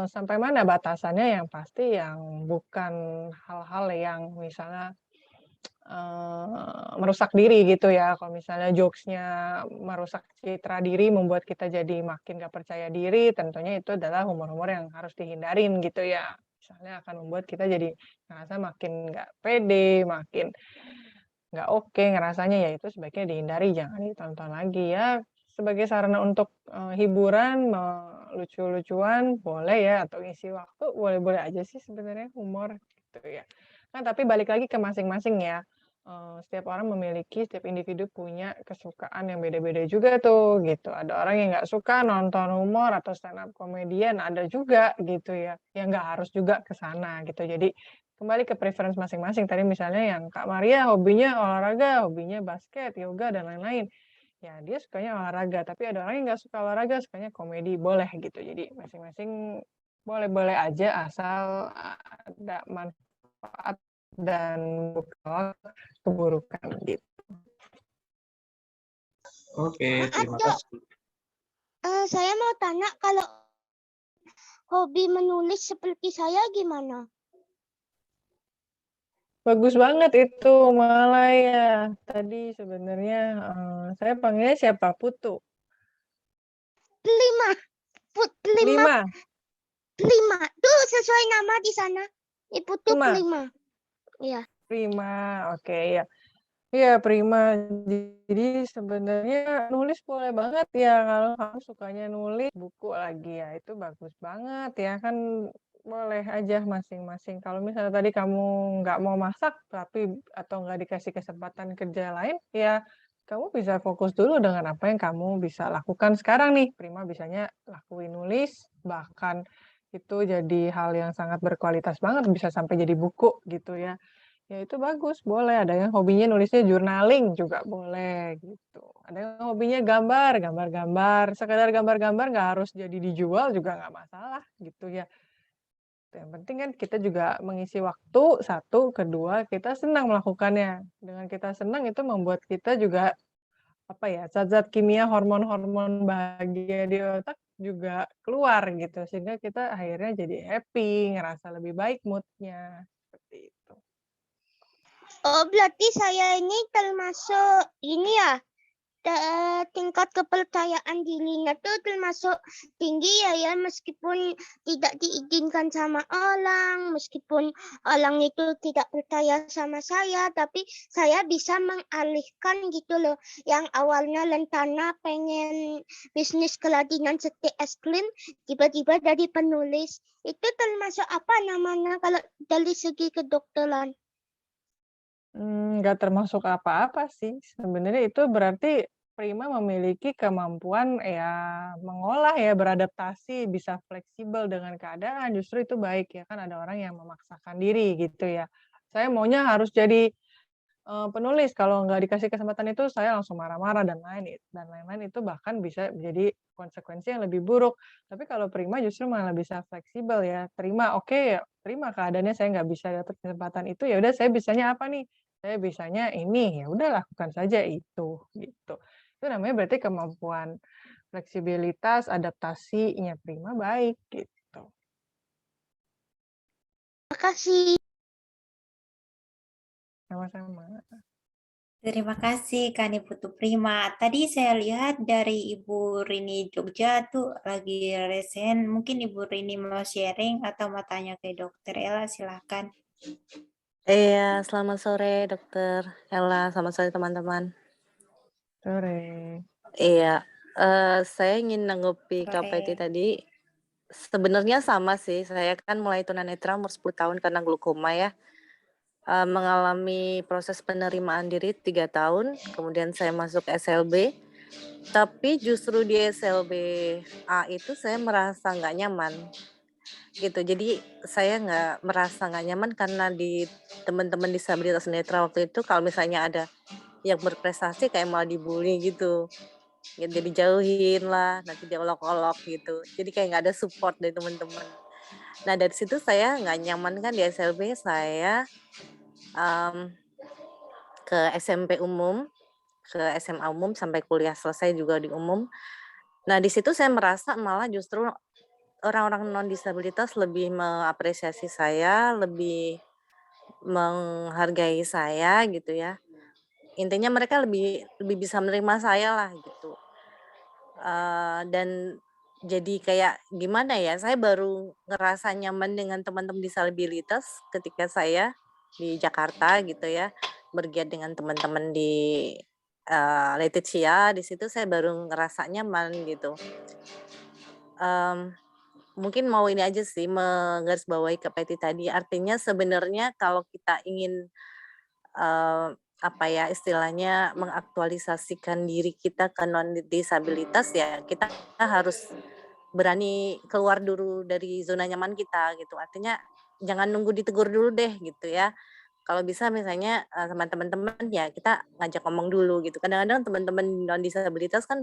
sampai mana batasannya yang pasti yang bukan hal-hal yang misalnya merusak diri gitu ya. Kalau misalnya jokes-nya merusak citra diri, membuat kita jadi makin gak percaya diri, tentunya itu adalah humor-humor yang harus dihindarin gitu ya. Misalnya akan membuat kita jadi ngerasa makin gak pede, makin nggak oke ngerasanya, ya itu sebaiknya dihindari, jangan ditonton lagi ya. Sebagai sarana untuk hiburan, lucu-lucuan boleh ya, atau isi waktu boleh-boleh aja sih sebenarnya humor gitu ya. Nah tapi balik lagi ke masing-masing ya. Setiap orang memiliki, setiap individu punya kesukaan yang beda-beda juga tuh gitu. Ada orang yang nggak suka nonton humor atau stand up komedian, ada juga gitu ya. Yang nggak harus juga ke sana gitu. Jadi kembali ke preference masing-masing. Tadi misalnya yang Kak Maria hobinya olahraga, hobinya basket, yoga dan lain-lain. Ya dia sukanya olahraga, tapi ada orang yang nggak suka olahraga, sukanya komedi, boleh gitu. Jadi masing-masing boleh-boleh aja asal ada manfaat dan bukan keburukan gitu. Oke, terima Dok, kasih. saya mau tanya kalau hobi menulis seperti saya gimana? Bagus banget itu malah ya. Tadi sebenarnya saya panggilnya siapa? Putu. Lima. Lima. Prima. Tuh sesuai nama di sana. Ibu tuh Prima. Prima. Iya. Prima, oke ya. Iya, Prima. Jadi sebenarnya nulis boleh banget ya kalau kamu sukanya nulis buku lagi ya. Itu bagus banget ya kan boleh aja masing-masing. Kalau misalnya tadi kamu nggak mau masak tapi atau nggak dikasih kesempatan kerja lain, ya kamu bisa fokus dulu dengan apa yang kamu bisa lakukan sekarang nih. Prima bisanya lakuin nulis, bahkan itu jadi hal yang sangat berkualitas banget, bisa sampai jadi buku gitu ya. Ya itu bagus, boleh. Ada yang hobinya nulisnya journaling juga boleh gitu. Ada yang hobinya gambar, gambar-gambar. Sekedar gambar-gambar nggak harus jadi dijual juga nggak masalah gitu ya. Yang penting kan kita juga mengisi waktu, satu, kedua kita senang melakukannya. Dengan kita senang itu membuat kita juga apa ya, zat-zat kimia, hormon-hormon bahagia di otak juga keluar gitu. Sehingga kita akhirnya jadi happy, ngerasa lebih baik mood-nya. Seperti itu. Oh, berarti saya ini termasuk ini ya, tingkat kepercayaan dirinya tuh termasuk tinggi ya, meskipun tidak diizinkan sama orang, meskipun orang itu tidak percaya sama saya, tapi saya bisa mengalihkan gitu loh. Yang awalnya rencana pengen bisnis kerajinan seperti es krim, tiba-tiba jadi penulis. Itu termasuk apa namanya kalau dari segi kedokteran? Nggak termasuk apa-apa sih. Sebenarnya itu berarti Prima memiliki kemampuan ya mengolah ya, beradaptasi, bisa fleksibel dengan keadaan, justru itu baik ya. Kan ada orang yang memaksakan diri gitu ya. Saya maunya harus jadi penulis, kalau nggak dikasih kesempatan itu saya langsung marah-marah dan lain-lain itu bahkan bisa menjadi konsekuensi yang lebih buruk. Tapi kalau Prima justru malah bisa fleksibel ya, terima, oke, terima keadaannya saya nggak bisa dapat kesempatan itu, ya udah saya bisanya apa nih? Saya bisanya ini, ya udah lakukan saja itu, gitu. Itu namanya berarti kemampuan fleksibilitas, adaptasinya Prima baik, gitu. Makasih. Sama-sama. Terima kasih Kani Putu Prima. Tadi saya lihat dari Ibu Rini Jogja tuh lagi resen. Mungkin Ibu Rini mau sharing atau mau tanya ke Dokter Ella, silahkan. Iya, selamat sore Dokter Ella, selamat sore teman-teman. Sore. Iya, saya ingin nanggapi KPT tadi. Sebenarnya sama sih, saya kan mulai tunanetra umur 10 tahun karena glaukoma ya. Mengalami proses penerimaan diri 3 tahun, kemudian saya masuk SLB. Tapi justru di SLB A itu saya merasa nggak nyaman. Gitu, jadi saya merasa nggak nyaman karena di teman-teman disabilitas netra waktu itu kalau misalnya ada yang berprestasi kayak malah dibully gitu. Ya, jadi jauhin lah, nanti dia olok-olok gitu. Jadi kayak nggak ada support dari teman-teman. Nah dari situ saya nggak nyaman kan di SLB, saya ke SMP umum, ke SMA umum sampai kuliah selesai juga di umum. Nah di situ saya merasa malah justru orang-orang non disabilitas lebih mengapresiasi saya, lebih menghargai saya gitu ya. Intinya mereka lebih bisa menerima saya lah gitu. Dan jadi kayak gimana ya, saya baru ngerasa nyaman dengan teman-teman disabilitas ketika saya di Jakarta gitu ya, bergiat dengan teman-teman di Leticia, di situ saya baru ngerasa nyaman gitu. Mungkin mau ini aja sih, menggarisbawahi ke Peti tadi, artinya sebenarnya kalau kita ingin apa ya istilahnya mengaktualisasikan diri kita ke non disabilitas ya kita harus berani keluar dulu dari zona nyaman kita gitu. Artinya jangan nunggu ditegur dulu deh gitu ya. Kalau bisa misalnya sama teman-teman ya kita ngajak ngomong dulu gitu. Kadang-kadang teman-teman non disabilitas kan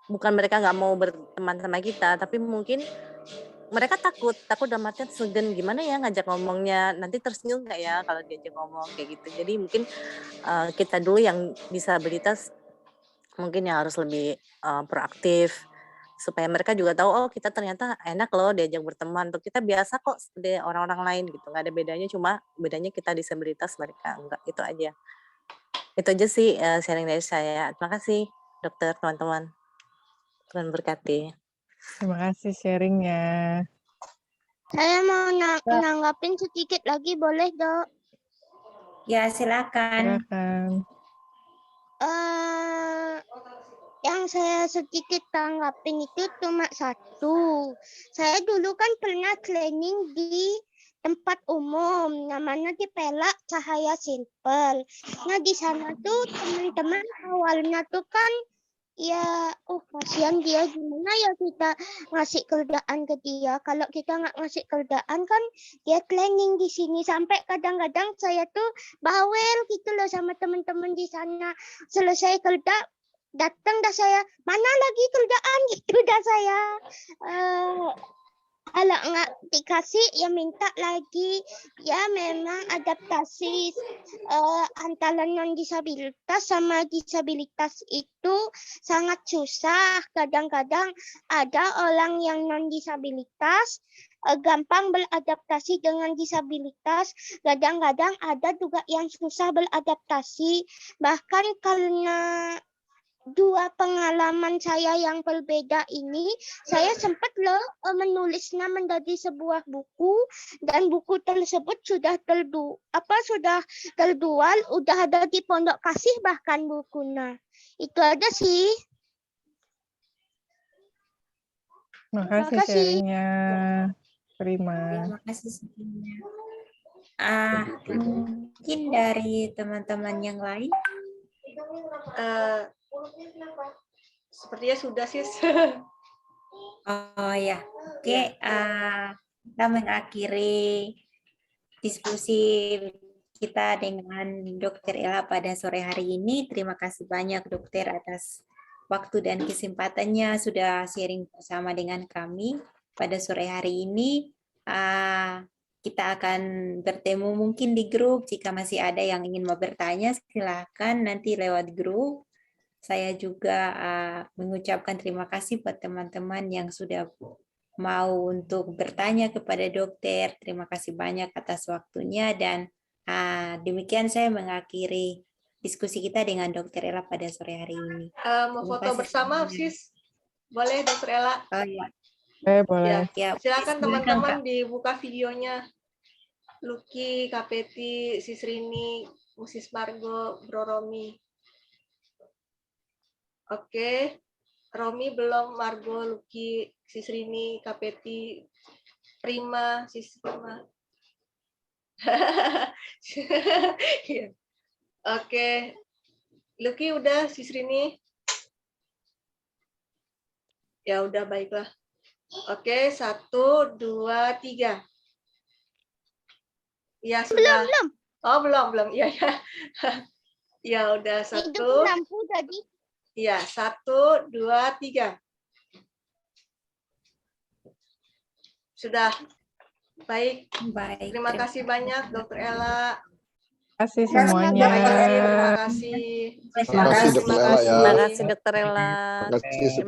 bukan mereka nggak mau berteman sama kita, tapi mungkin mereka takut dalam artian segan gimana ya ngajak ngomongnya, nanti tersinggung nggak ya kalau diajak ngomong kayak gitu. Jadi mungkin kita dulu yang disabilitas mungkin yang harus lebih proaktif supaya mereka juga tahu oh kita ternyata enak loh diajak berteman, tuh kita biasa kok seperti orang-orang lain gitu, nggak ada bedanya, cuma bedanya kita disabilitas mereka enggak, itu aja. Itu aja sih sharing dari saya. Terima kasih dokter, teman-teman. Tuhan berkati. Terima kasih sharingnya. Saya mau nanggapin sedikit lagi, boleh, Dok? Ya, silakan. Silakan. Yang saya sedikit tanggapin itu cuma satu. Saya dulu kan pernah training di tempat umum, namanya di Pelak Cahaya Simpel. Nah di sana tuh teman-teman awalnya tuh kan ya, kasihan dia, gimana ya kita ngasih kerjaan ke dia. Kalau kita nggak ngasih kerjaan kan dia training di sini. Sampai kadang-kadang saya tuh bawel gitu loh sama teman-teman di sana. Selesai kerja, datang dah saya, mana lagi kerjaan gitu dah saya. Kalau nggak dikasih ya minta lagi. Ya memang adaptasi antara non disabilitas sama disabilitas itu sangat susah. Kadang-kadang ada orang yang non disabilitas gampang beradaptasi dengan disabilitas. Kadang-kadang ada juga yang susah beradaptasi. Bahkan karena dua pengalaman saya yang berbeda ini, saya sempat loh menulisnya menjadi sebuah buku, dan buku tersebut sudah terjual, udah ada di Pondok Kasih bahkan bukunya. Itu aja sih. Terima kasih sharingnya. Terima. Terima kasih sharingnya. Mungkin dari teman-teman yang lain. Sepertinya sudah sih. Oh ya, oke. Kita mengakhiri diskusi kita dengan Dr. Ella pada sore hari ini. Terima kasih banyak dokter atas waktu dan kesempatannya sudah sharing bersama dengan kami pada sore hari ini. Kita akan bertemu mungkin di grup. Jika masih ada yang ingin mau bertanya, silakan nanti lewat grup. Saya juga mengucapkan terima kasih buat teman-teman yang sudah mau untuk bertanya kepada dokter. Terima kasih banyak atas waktunya, dan demikian saya mengakhiri diskusi kita dengan Dokter Ella pada sore hari ini. Mau foto bersama, Sis? Boleh, Dokter Ella? Oh ya. Boleh. Ya, silakan teman-teman dibuka videonya. Lucky, Kapeti, Sis Rini, Sis Margo, Bro Romi. Oke, Romi belum, Margo, Lucky, Sis Rini, Kapeti, Prima, Sis Prima. Oke, Lucky udah, Sis Rini. Ya udah, baiklah. Oke, 1, 2, 3. Ya sudah. Belum. Oh belum. Iya ya. Ya udah Hidup 1. lampu tadi. Iya 1, 2, 3. Sudah. Baik. Baik. Terima kasih banyak Dokter Ella. Terima kasih Terima kasih, semuanya. Terima kasih. Terima kasih Dokter Ella ya. Terima kasih Dokter Ella. Terima kasih